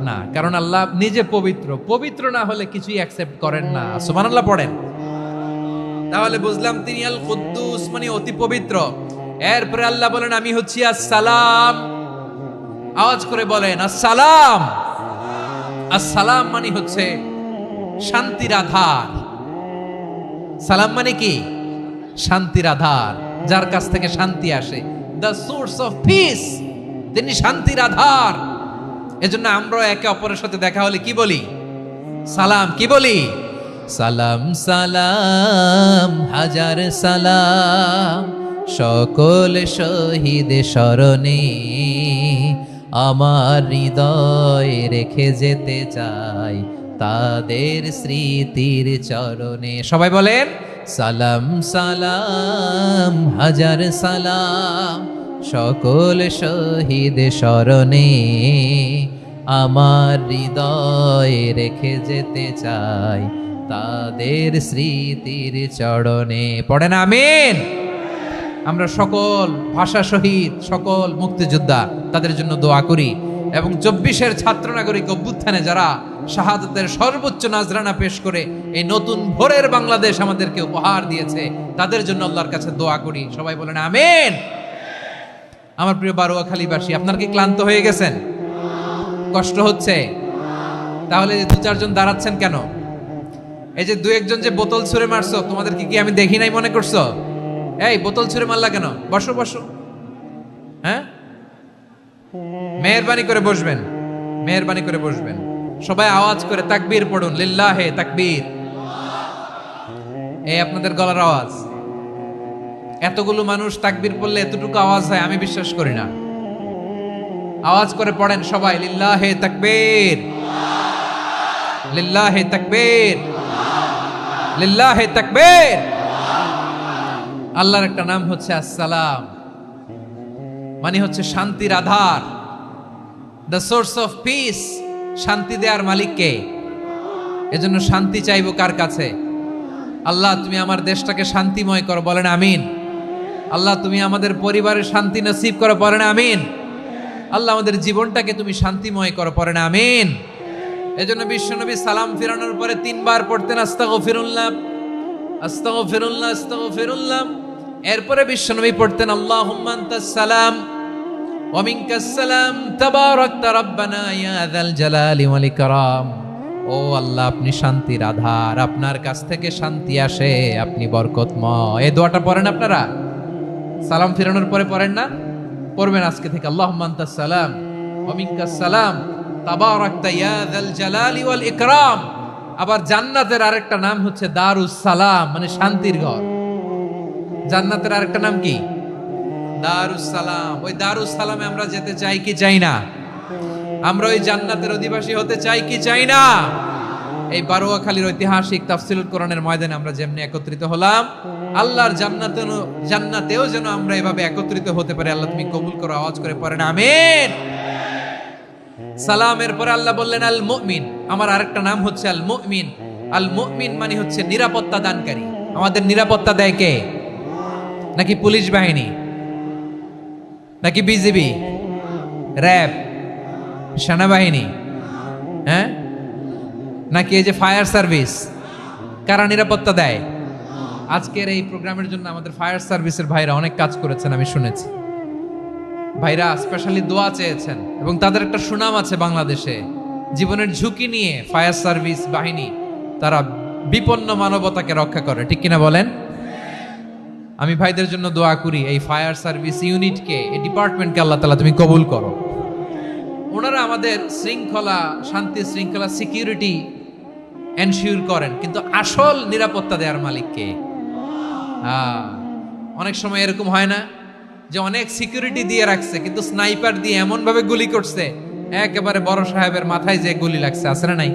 না, কারণ আল্লাহ নিজে পবিত্র। পবিত্র না হলে কিছুই অ্যাকসেপ্ট করেন না। সুবহানাল্লাহ পড়েন। তাহলে বুঝলাম তিনি আল কুদ্দুস মানে অতি পবিত্র। এরপরে আল্লাহ বলেন আমি হচ্ছি আসসালাম। আওয়াজ করে বলেন আসসালাম। আসসালাম মানে হচ্ছে শান্তির আধার। সালাম মানে কি? শান্তির আধার, যার কাছ থেকে শান্তি আসে। দ্য সোর্স অফ পিস, তিনি শান্তির আধার। এজন্য আমরা একে অপরের সাথে দেখা হলে কি বলি? সালাম। কি বলি? সালাম সালাম হাজার সালাম সকল শহীদ স্মরণে, আমার হৃদয় রেখে যেতে চাই তাদের স্মৃতির চরণে। সবাই বলেন সালাম সালাম হাজার সালাম সকল শহীদ স্মরণে, আমার হৃদয় রেখে যেতে চাই তাদের স্মৃতির চরণে। পড়েন আমিন। আমরা সকল ভাষা শহীদ, সকল মুক্তিযোদ্ধা তাদের জন্য দোয়া করি, এবং 24-এর ছাত্র নাগরিক অভ্যুত্থানে যারা শাহাদাতের সর্বোচ্চ নাজরানা পেশ করে এই নতুন ভোরের বাংলাদেশ আমাদেরকে উপহার দিয়েছে, তাদের জন্য আল্লাহর কাছে দোয়া করি। সবাই বলেন আমিন। আমার প্রিয় বারোয়াখালীবাসী, আপনার কি ক্লান্ত হয়ে গেছেন? কষ্ট হচ্ছে? তাহলে 2-4 জন দাঁড়াচ্ছেন কেন? এই যে 2-1 জন যে বোতল ছুঁড়ে মারছো, তোমাদের কি আমি দেখি নাই মনে করছো? এই বোতল ছুঁড়ে মারলা কেন? বসো বসো। হ্যাঁ, মেহেরবানি করে বসবেন, মেহেরবানি করে বসবেন। সবাই আওয়াজ করে তাকবীর পড়ুন, লিল্লাহে তাকবীর। এই আপনাদের গলার আওয়াজ। এতগুলো মানুষ তাকবীর পড়লে এতটুকু আওয়াজ হয় আমি বিশ্বাস করি না। আওয়াজ করে পড়েন সবাই, লিল্লাহে তাকবীর, লিল্লাহে তাকবীর, লিল্লাহে তাকবীর। আল্লাহর একটা নাম হচ্ছে আসসালাম, মানে হচ্ছে শান্তির আধার, দ্য সোর্স অফ পিস। শান্তি দেওয়ার মালিক কে? এজন্য শান্তি চাইবো কার কাছে? আল্লাহ তুমি আমার দেশটাকে শান্তিময় করো, বলেন আমিন। আল্লাহ তুমি আমাদের পরিবারের শান্তি নসিব করো, বলেন আমিন। আল্লাহ আমাদের জীবনটাকে তুমি শান্তিময় করো, পড়েন আমিন। এজন্য বিশ্বনবী সালাম ফিরানোর পরে 3 বার পড়তেন আস্তাগফিরুল্লাহ, আস্তাগফিরুল্লাহ, আস্তাগফিরুল্লাহ। এরপরে বিশ্বনবী পড়তেন আল্লাহুম্মা আনতাস সালাম ওয়া মিনকাস সালাম তাবারাকতা রাব্বানা ইয়া যাল জালালি ওয়াল ইকরাম। ও আল্লাহ আপনি শান্তির আধার, আপনার কাছ থেকে শান্তি আসে, আপনি বরকতময়। এই দোয়াটা পড়েন আপনারা? সালাম ফিরানোর পরে পড়েন না? পড়বেন আজকে থেকে। আল্লাহুম্মা আনতাস সালাম ওয়া মিনকাস সালাম তাবারাকতা ইয়া যাল জালালি ওয়াল ইকরাম। আবার জান্নাতের আরেকটা নাম হচ্ছে দারুস সালাম, মানে শান্তির ঘর। জান্নাতের আরেকটা নাম কি? দারুস সালাম। ওই দারুস সালামে আমরা যেতে চাই কি চাই না? আমরা ওই জান্নাতের অধিবাসী হতে চাই কি চাই না? এই বারোয়াখালীর ঐতিহাসিক তাফসীরুল কোরআনের ময়দানে আমরা যেমনি একত্রিত হলাম, আল্লাহর জান্নাতেও যেন আমরা এভাবে একত্রিত হতে পারি। আল্লাহ তুমি কবুল করো, আওয়াজ করে পড়েন আমিন। সালামের পরে আল্লাহ বললেন আল মুমিন। আমার আরেকটা নাম হচ্ছে আল মুমিন। আল মুমিন মানে হচ্ছে নিরাপত্তা দানকারী। আমাদের নিরাপত্তা দেয় কে? নাকি পুলিশ বাহিনী, নাকি বিজিবি, র্যাব, সেনাবাহিনী, হ্যাঁ, নাকি এই যে ফায়ার সার্ভিস? কারা নিরাপত্তা দেয়? আজকের এই প্রোগ্রামের জন্য আমাদের ফায়ার সার্ভিসের ভাইরা অনেক কাজ করেছেন, আমি শুনেছি। ভাইরা স্পেশালি দোয়া চেয়েছেন এবং তাদের একটা সুনাম আছে বাংলাদেশে। জীবনের ঝুঁকি নিয়ে ফায়ার সার্ভিস বাহিনী তারা বিপন্ন মানবতাকে রক্ষা করে, ঠিক কিনা বলেন? আমি ভাইদের জন্য দোয়া করি, এই ফায়ার সার্ভিস ইউনিটকে, এই ডিপার্টমেন্টকে আল্লাহ তাআলা তুমি কবুল করো। ওনারা আমাদের শৃঙ্খলা, শান্তি শৃঙ্খলা, সিকিউরিটি এনশিওর করেন, কিন্তু আসল নিরাপত্তা দেওয়ার মালিক কে? অনেক সময় এরকম হয় না যে অনেক সিকিউরিটি দিয়ে রাখছে, কিন্তু স্নাইপার দিয়ে এমন ভাবে গুলি করছে একেবারে বড় সাহেবের মাথায় যে গুলি লাগছে, আছে না নাই?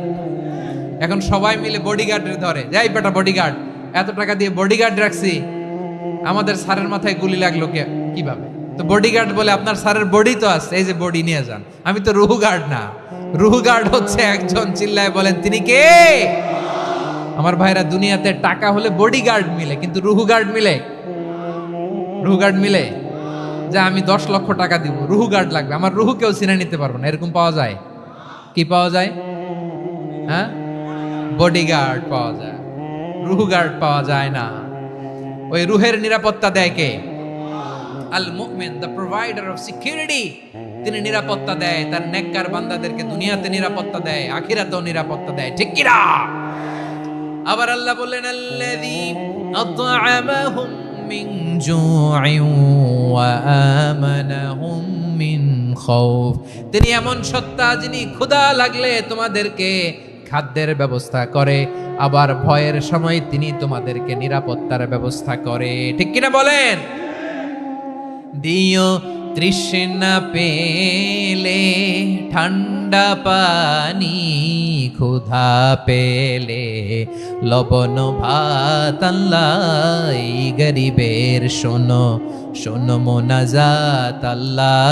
এখন সবাই মিলে বডিগার্ডের ধরে, যাই বেটা বডিগার্ড, এত টাকা দিয়ে বডিগার্ড রাখছি, আমাদের স্যারের মাথায় গুলি লাগলো কিভাবে? তো বডিগার্ড বলে আপনার স্যারের বডি তো আছে, এই যে বডি নিয়ে যান। আমি তো রুহু গার্ড না, রুহু গার্ড হচ্ছে একজন, চিল্লায় বলেন তিনি কে? আমার ভাইরা, দুনিয়াতে টাকা হলে বডিগার্ড মিলে, কিন্তু রুহু গার্ড মিলে? রুহু গার্ড মিলে? যে আমি 10 লক্ষ টাকা দিব, রুহু গার্ড লাগবে, আমার রুহু কেউ চিনে নিতে পারবো না, এরকম পাওয়া যায়? কি পাওয়া যায়? হ্যাঁ, বডিগার্ড পাওয়া যায়, রুহু গার্ড পাওয়া যায় না। ওই রুহের নিরাপত্তা দেয় কে? আল মুমিন, দ্য প্রোভাইডার অফ সিকিউরিটি। তিনি নিরাপত্তা দেয় তার নেককার বান্দাদেরকে, দুনিয়াতে নিরাপত্তা দেয়, আখিরাতেও নিরাপত্তা দেয়, ঠিক কি না? আবার আল্লাহ বললেন আল্লাযী আত'আমাহুম মিন জু'ইন ওয়া আমানাহুম মিন খাউফ। তিনি এমন সত্তা যিনি ক্ষুধা লাগলে তোমাদেরকে খাদ্যের ব্যবস্থা করে, আবার ভয়ের সময় তিনি তোমাদেরকে নিরাপত্তার ব্যবস্থা করে, ঠিক কিনা বলেন? দিও তৃষ্ণা পেলে ঠান্ডা পানি, ক্ষুধা পেলে লবণ ভাত, আল্লাহ এই গরিবের শোনো শোনো মোনাজাত, আল্লাহ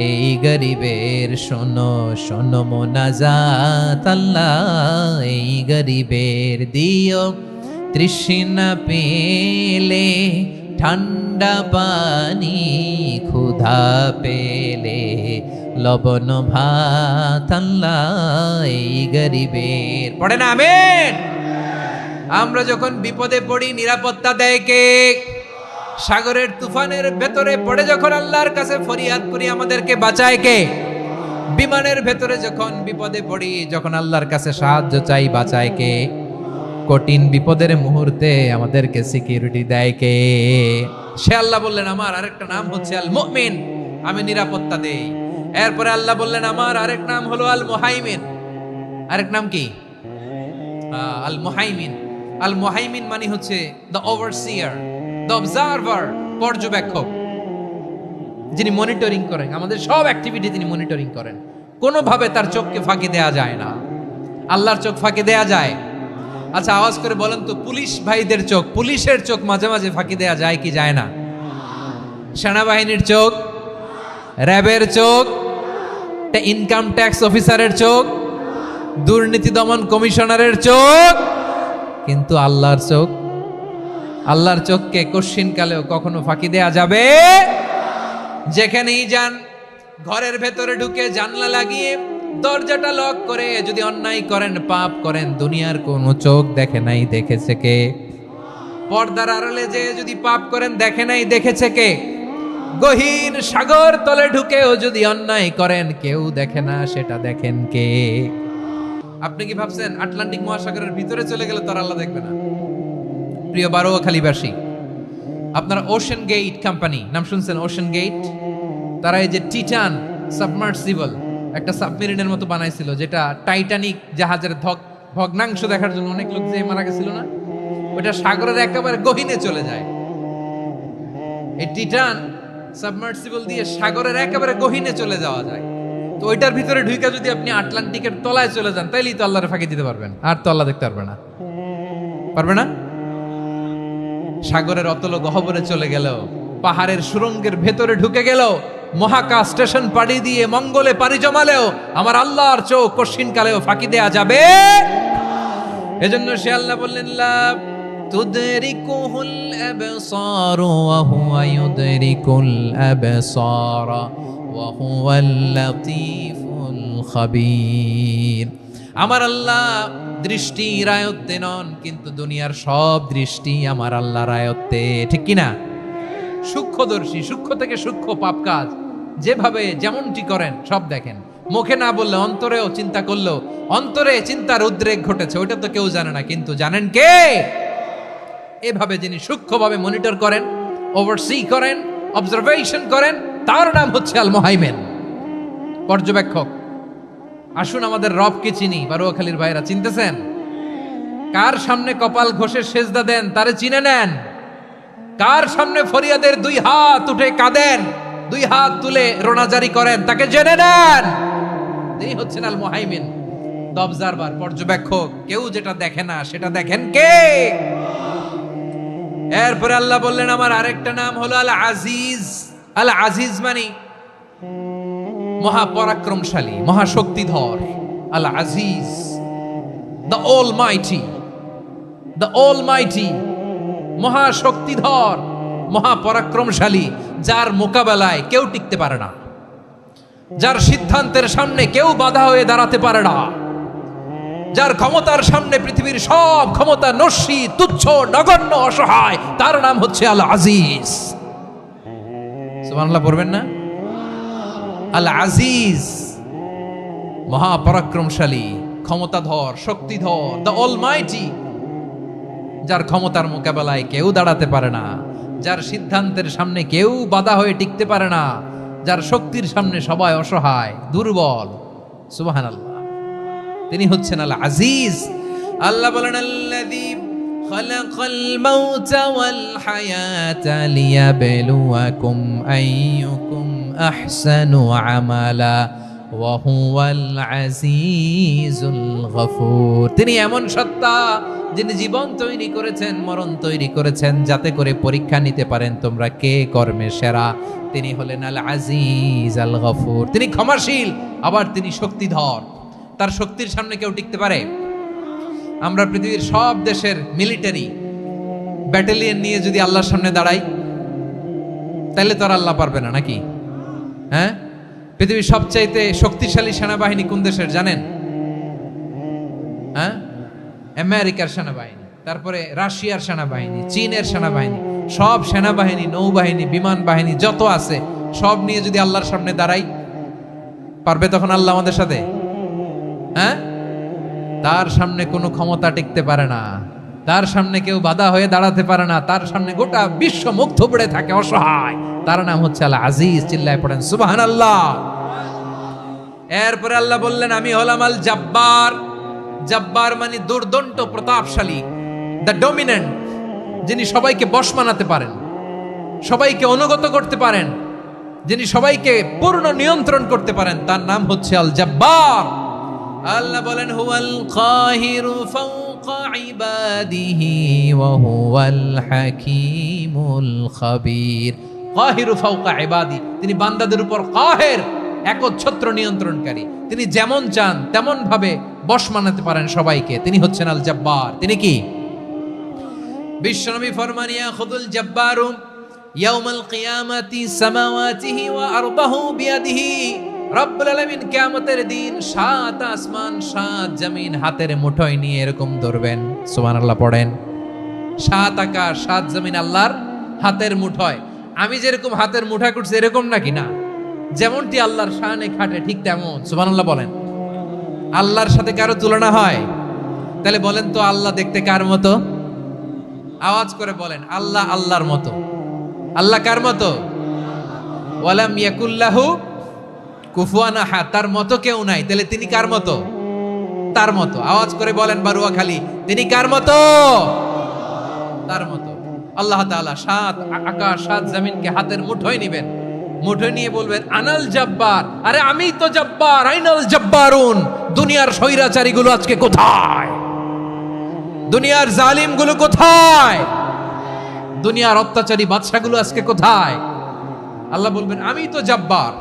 এই গরিবের শোনো শোনো মোনাজাত, আল্লাহ এই গরিবের। দিও তৃষ্ণা পেলে ঠান্ডা পানি, ক্ষুধা পেলে লবণ ভাত, আল্লাহ এই গরিবের। পড়ে না আমিন? আমরা যখন বিপদে পড়ি নিরাপত্তা দেয় কে? সাগরের তুফানের ভেতরে পড়ে যখন আল্লাহর কাছে ফরিয়াদ করি আমাদেরকে বাঁচায় কে? বিমানের ভেতরে যখন বিপদে পড়ি, যখন আল্লাহর কাছে সাহায্য চাই, বাঁচায় কে? কঠিন বিপদের মুহূর্তে আমাদেরকে সিকিউরিটি দেয় কে? সে আল্লাহ বললেন আমার আরেকটা নাম হচ্ছে আল মুমিন, আমি নিরাপত্তা দেই। এরপরে আল্লাহ বললেন আমার আরেক নাম হলো আল মুহাইমিন। আরেক নাম কি? আল মুহাইমিন। আল মুহাইমিন মানে হচ্ছে দ্য ওভারসিয়ার, দ্য অবজারভার, পর্যবেক্ষক, যিনি মনিটরিং করেন আমাদের সব অ্যাক্টিভিটি, তিনি মনিটরিং করেন। কোনোভাবে তার চোখকে ফাঁকি দেয়া যায় না। আল্লাহর চোখ ফাঁকি দেয়া যায়? আচ্ছা আওয়াজ করে বলেন তো, পুলিশ ভাইদের চোখ, পুলিশের চোখ মাঝে মাঝে ফাঁকি দেয়া যায় কি যায় না? সেনাবাহিনীর চোখ, র্যাবের চোখ, ইনকাম ট্যাক্স অফিসারের চোখ, দুর্নীতি দমন কমিশনারের চোখ, কিন্তু আল্লাহর চোখ? আল্লাহর চোখকে কশ্চিনকালেও কখনো ফাঁকি দেয়া যাবে? যেখানেই যান, ঘরের ভেতরে ঢুকে জানলা লাগিয়ে দরজাটা লক করে যদি অন্যায় করেন, পাপ করেন, দুনিয়ার কোনো চোখ দেখে নাই, দেখেছে কে? পর্দার আড়ালে যে যদি পাপ করেন, দেখে নাই, দেখেছে কে? গহীন সাগর তলে ঢুকেও যদি অন্যায় করেন, কেউ দেখে না, সেটা দেখেন কে? আপনি কি ভাবছেন আটলান্টিক মহাসাগরের ভিতরে চলে গেলে তো আল্লাহ দেখবে না? প্রিয় বারোয়াখালীবাসী, আপনারা ওশেন গেট কোম্পানি নাম শুনছেন? ওশেন গেট, তারা এই যে টিটান সাবমার্সিবল একটা সাবমেরিনের মতো বানাইছিল, যেটা টাইটানিক জাহাজের ভগ্নাংশ দেখার জন্য অনেক লোক যে মারা গেছিল না, ওটা সাগরের একেবারে গহীনে চলে যায়। এই টাইটান সাবমার্সিবল দিয়ে সাগরের একেবারে গহীনে চলে যাওয়া যায়। তো ওইটার ভিতরে ঢুইকা যদি আপনি আটলান্টিকের তলায় চলে যান, তাইলেই তো আল্লাহর ফাঁকি দিতে পারবেন, আর তো আল্লাহ দেখতে পারবে না। পারবে না? সাগরের অতল গহ্বরে চলে গেল, পাহাড়ের সুরঙ্গের ভেতরে ঢুকে গেল, মহাকাশ স্টেশন পাড়ি দিয়ে মঙ্গলে পাড়ি জমালেও আমার আল্লাহর চোখ কঠিন কালেও ফাঁকি দেয়া যাবে। এজন্য সে আল্লাহ বললেন, লা তুদরিকুহুল আবসার ওয়া হুয়া ইউদরিকুল আবসার ওয়া হুয়াল লাতীফুল খাবীর। আমার আল্লাহ দৃষ্টির আয়ত্তে নন, কিন্তু দুনিয়ার সব দৃষ্টি আমার আল্লাহর আয়ত্তে, ঠিক কিনা? সূক্ষ্মদর্শী, সূক্ষ্ম থেকে সূক্ষ্ম পাপ কাজ যেভাবে যেমনটি করেন সব দেখেন। মুখে না বললে অন্তরেও চিন্তা করলো, অন্তরে চিন্তার উদ্রেক ঘটেছে, ওইটা তো কেউ জানে না, কিন্তু জানেন কে? এভাবে যিনি সূক্ষ্মভাবে মনিটর করেন, ওভারসি করেন, অবজারভেশন করেন, তার নাম হচ্ছে আল মুহাইমিন, পর্যবেক্ষক। আসুন আমাদের রবকে চিনি। বারুয়াখালীর ভাইরা চিনতেছেন? কার সামনে কপাল ঘষে সেজদা দেন তারে চিনে নেন। কার সামনে ফরিয়াদের দুই হাত উঠে কাঁদেন, দুই হাত তুলে রোনাজারি করেন, তাকে জেনে নেন। এই হচ্ছেন আল মুহাইমিন, দ্য অবজারভার, পর্যবেক্ষক। কেউ যেটা দেখে না সেটা দেখেন কে? এরপরে আল্লাহ বললেন আমার আরেকটা নাম হলো আল আজিজ। আল আজিজ মানে মহাপরাক্রমশালী, মহাশক্তিধর। আল আজিজ, দ্য অলমাইটি, দ্য অলমাইটি, মহাশক্তিধর, মহাপরাক্রমশালী, যার মোকাবেলায় কেউ টিকতে পারে না, যার সিদ্ধান্তের সামনে কেউ বাধা হয়ে দাঁড়াতে পারে না, যার ক্ষমতার সামনে পৃথিবীর সব ক্ষমতা নস্যি, তুচ্ছ, নগণ্য, অসহায়, তার নাম হচ্ছে আল আজিজ। সুবহানাল্লাহ পড়বেন না? আল আজিজ, মহাপরাক্রমশালী, ক্ষমতাধর, শক্তিধর, দ্য অলমাইটি, যার ক্ষমতার মোকাবেলায় কেউ দাঁড়াতে পারে না, যার সিদ্ধান্তের সামনে কেউ বাধা হয়ে টিকতে পারে না, যার শক্তির সামনে সবাই অসহায়, দুর্বল। সুবহানাল্লাহ, তিনি হচ্ছেন আল আজিজ। আল্লাহ বলেন আল্লাযী খালাকাল মাউতা ওয়াল হায়াতা লিয়াবলুয়াকুম আইয়ুকুম আহসানু আমালা ওয়া হুয়াল আজিজুল গফুর। তিনি এমন সত্তা যিনি জীবন তৈরি করেছেন, মরণ তৈরি করেছেন, যাতে করে পরীক্ষা নিতে পারেন তোমরা কে কর্মে সেরা। তিনি হলেন আল আজিজ আল গফুর। তিনি ক্ষমাশীল, আবার তিনি শক্তিধর। তার শক্তির সামনে কেউ টিকতে পারে? আমরা পৃথিবীর সব দেশের মিলিটারি ব্যাটালিয়ন নিয়ে যদি আল্লাহর সামনে দাঁড়াই, তাহলে তো আর আল্লাহ পারবে না, নাকি? হ্যাঁ, পৃথিবীর সবচাইতে শক্তিশালী সেনাবাহিনী কোন দেশের জানেন? হ্যাঁ, আমেরিকার সেনাবাহিনী, তারপরে রাশিয়ার সেনাবাহিনী, চীনের সেনাবাহিনী, সব সেনাবাহিনী, নৌবাহিনী, বিমান বাহিনী যত আছে সব নিয়ে যদি আল্লাহর সামনে দাঁড়াই, পারবে তখন আল্লাহ আমাদের সাথে? হ্যাঁ, তার সামনে কোনো ক্ষমতা টিকতে পারে না, তার সামনে কেউ বাধা হয়ে দাঁড়াতে পারে না, তার সামনে গোটা বিশ্ব মুখ থুবড়ে থাকে, অসহায়। তার নাম হচ্ছে আল আজিজ। চিল্লায় পড়েন সুবহানাল্লাহ। এরপরে আল্লাহ বললেন আমি হলাম আল জব্বার। জব্বার মানে দুর্দন্ত, প্রতাপশালী, দ্য ডমিনেন্ট, যিনি সবাইকে বশ মানাতে পারেন, সবাইকে অনুগত করতে পারেন, যিনি সবাইকে পূর্ণ নিয়ন্ত্রণ করতে পারেন, তার নাম হচ্ছে আল জব্বার। আল্লাহ বলেন হুয়াল কাহিরু ফাওকা ইবাদিহি ওয়া হুয়াল হাকীমুল খাবীর। কাহিরু ফাওকা ইবাদি, তিনি বান্দাদের উপর কাহের, একচ্ছত্র নিয়ন্ত্রণকারী। তিনি যেমন চান তেমন ভাবে বশ মানাতে পারেন সবাইকে। তিনি হচ্ছেন আল জব্বার। তিনি কি? বিশ্বনবী ফরমান ইয়াখুদুল জব্বারু ইয়াউমাল কিয়ামাতি সামাওয়াতিহি ওয়া আরদাহু বিয়াদিহি। রব্বুল আলামিন কিয়ামতের দিন 7 আসমান 7 জমিন হাতের মুঠোয় নিয়ে এরকম ধরবেন। সুবহানাল্লাহ পড়েন। 7 আকাশ 7 জমিন আল্লাহর হাতের মুঠোয়। আমি যেরকম হাতের মুঠা করছি এরকম নাকি? না, যেমনটি আল্লাহর শানে খাটে ঠিক তেমন। সুবহানাল্লাহ বলেন। আল্লাহর সাথে কারো তুলনা হয়? তাহলে বলেন তো আল্লাহ দেখতে কার মতো? আওয়াজ করে বলেন, আল্লাহ আল্লাহর মতো। আল্লাহ কার মতো? ওয়ালাম ইয়াকুল্লাহু কুফুয়ান আহাদ, তার মতো কেউ নাই। তাহলে তিনি কার মতো? তার মতো। আওয়াজ করে বলেন বারুয়াখালী, তিনি কার মতো? তার মতো। আল্লাহ তাআলা সাত আকাশ সাত জমিনকে হাতের মুঠোয় নিবেন, মুঠোয় নিয়ে বলবেন আনাল জব্বার। আরে আমি তো জব্বার, আইনাল জব্বারুন। দুনিয়ার স্বৈরাচারী গুলো আজকে কোথায়? দুনিয়ার জালিম গুলো কোথায়? দুনিয়ার অত্যাচারী বাদশাগুলো আজকে কোথায়? আল্লাহ বলবেন আমি তো জব্বার।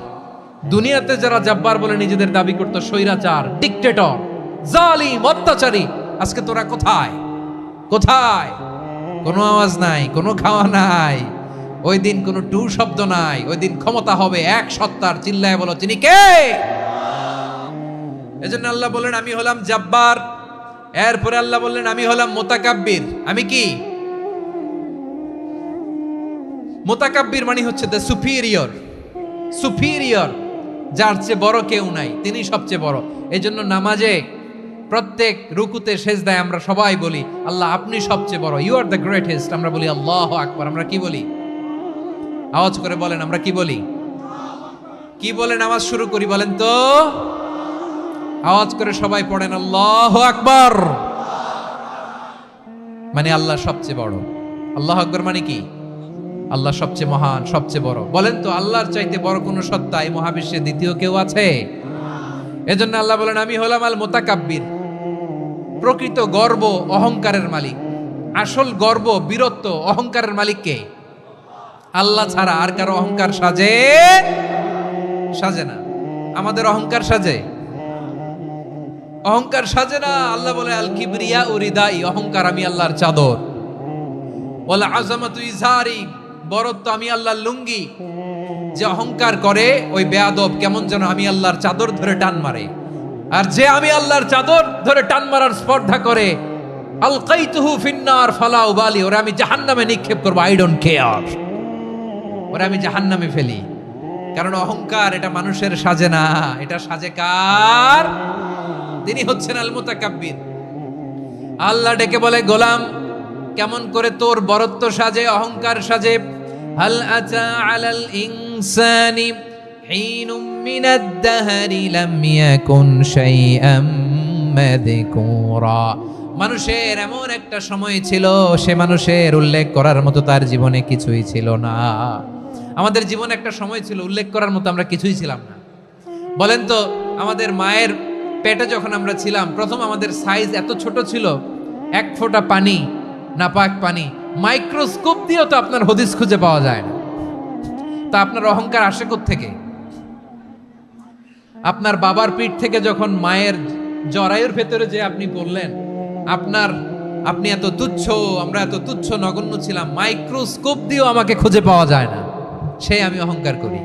দুনিয়াতে যারা জব্বার বলে নিজেদের দাবি করত, স্বৈরাচার, ডিক্টেটর, জালিম, অত্যাচারী, আজকে তোরা কোথায়? কোথায়? কোনো আওয়াজ নাই, কোনো খাওয়া নাই, ওই দিন কোনো টু শব্দ নাই। ওই দিন ক্ষমতা হবে এক সত্তার। চিল্লায় বলো তিনি কে? এজন্য আল্লাহ বললেন আমি হলাম জব্বার। এরপরে আল্লাহ বললেন আমি হলাম মুতাকাব্বির। আমি কি? মুতাকাব্বির মানে হচ্ছে দ্য সুপিরিয়র। সুপিরিয়র, যার চেয়ে বড় কেউ নাই, তিনি সবচেয়ে বড়। এই জন্য নামাজে প্রত্যেক রুকুতে সেজদায় আমরা সবাই বলি আল্লাহ আপনি সবচেয়ে বড়, ইউ আর দ্য গ্রেটেস্ট। আমরা বলি আল্লাহু আকবার। আমরা কি বলি? আওয়াজ করে বলেন, আমরা কি বলি? কি বলে নামাজ শুরু করি বলেন তো? আওয়াজ করে সবাই পড়েন আল্লাহু আকবার। মানে আল্লাহ সবচেয়ে বড়। আল্লাহু আকবার মানে কি? আল্লাহ সবচেয়ে মহান, সবচেয়ে বড়। বলেন তো আল্লাহর চাইতে বড় কোন সত্তা এই মহাবিশ্বে দ্বিতীয় কেউ আছে? এজন্য আল্লাহ বলেন আমি হলাম আল মুতাকাব্বির। প্রকৃত গর্ব অহংকারের মালিক। আসল গর্ব, বীরত্ব, অহংকারের মালিক কে? আল্লাহ ছাড়া আর কারো অহংকার সাজে? সাজে না। আমাদের অহংকার সাজে? অহংকার সাজে না। আল্লাহ বলে আল কিবরিয়া উরিদাই, অহংকার আমি আল্লাহর চাদর। ওয়াল আযামাতু ইজারি, বরত্ব আমি আল্লাহর লুঙ্গি। যে অহংকার করে ওই বেয়াদব কেমন যেন আমি আল্লাহর চাদর ধরে টান মারে। আর যে আমি আল্লাহর চাদর ধরে টান মারার স্পর্ধা করে আলকাইতুহু ফিন্নার ফালা উবালি, ওরে আমি জাহান্নামে নিক্ষেপ করব, আই ডোন্ট কেয়ার। ওরে আমি জাহান্নামে ফেলি। কারণ অহংকার এটা মানুষের সাজে না, এটা সাজে কার? তিনি হচ্ছেন আল মুতাকাব্বির। আল্লাহ ডেকে বলে গোলাম কেমন করে তোর বরত্ব সাজে, অহংকার সাজে? হাল আতা আলাল ইনসানি হিনুম মিনাদ দাহরি লাম ইয়াকুন শাইআম মাযকুরা। মানুষের এমন একটা সময় ছিল, সে মানুষের উল্লেখ করার মতো তার জীবনে কিছুই ছিল না। আমাদের জীবনে একটা সময় ছিল উল্লেখ করার মতো আমরা কিছুই ছিলাম না। বলেন তো আমাদের মায়ের পেটে যখন আমরা ছিলাম, প্রথম আমাদের সাইজ এত ছোট ছিল, এক ফোঁটা পানি, নাপাক পানি, মাইক্রোস্কোপ দিয়েও তো আপনার হদিস খুঁজে পাওয়া যায় না। তা আপনার অহংকার আসে কোত্থেকে? আপনার বাবার পিঠ থেকে যখন মায়ের জরায়ুর ভেতরে যে আপনি বললেন আপনি এত তুচ্ছ, আমরা এত তুচ্ছ নগণ্য ছিলাম, মাইক্রোস্কোপ দিয়েও আমাকে খুঁজে পাওয়া যায় না, সে আমি অহংকার করি।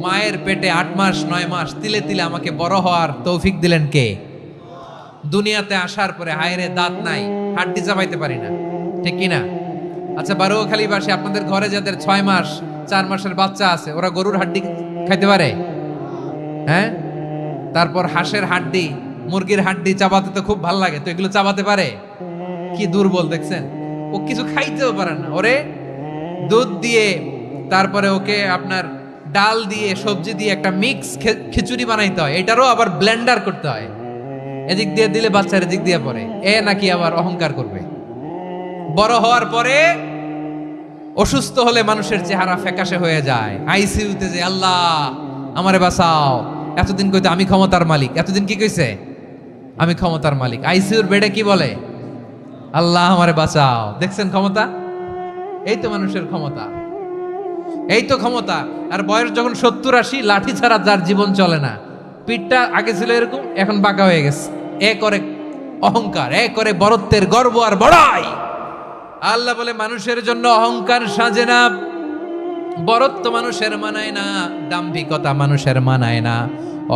মায়ের পেটে 8 মাস 9 মাস তিলে তিলে আমাকে বড় হওয়ার তৌফিক দিলেন কে? দুনিয়াতে আসার পরে হায়রে দাঁত নাই, হাড্ডি চাবাইতে পারি না, ঠিক কিনা? আচ্ছা বারুয়াখালীবাসী, আপনাদের ঘরে যাদের 6 মাস 4 মাসের বাচ্চা আছে, ওরা গরুর হাড্ডি খাইতে পারে? হ্যাঁ। তারপর হাঁসের হাড্ডি, মুরগির হাড্ডি চাবাতে তো খুব ভাল লাগে, তো এগুলো চাবাতে পারে? কি দুর্বল দেখছেন, ও কিছু খাইতেও পারে না। ওরে দুধ দিয়ে, তারপরে ওকে আপনার ডাল দিয়ে, সবজি দিয়ে একটা মিক্স খিচুড়ি বানাইতে হয়, এটারও আবার ব্লেন্ডার করতে হয়। এদিক দিয়ে দিলে বাচ্চার এদিক দিয়ে পড়ে, এ নাকি আবার অহংকার করবে। বড় হওয়ার পরে অসুস্থ হলে মানুষের চেহারা ফ্যাকাশে হয়ে যায়, আইসিইউতে যে আল্লাহ আমারে বাঁচাও। এতদিন কইতে আমি ক্ষমতার মালিক, এতদিন কি কইছে? আমি ক্ষমতার মালিক। আইসিইউর বেডে কি বলে? আল্লাহ আমারে বাঁচাও। দেখছেন ক্ষমতা? এই তো মানুষের ক্ষমতা, এই তো ক্ষমতা। আর বয়স যখন 70-80, লাঠি ছাড়া যার জীবন চলে না। পিঠটা আগে ছিল এরকম, এখন বাঁকা হয়ে গেছে। এ করে অহংকার, এ করে বরত্বের গর্ব আর বড়াই। আল্লাহ বলে মানুষের জন্য অহংকার সাজে না, বরত্ব মানুষের মানায় না, দাম্ভিকতা মানুষের মানায় না।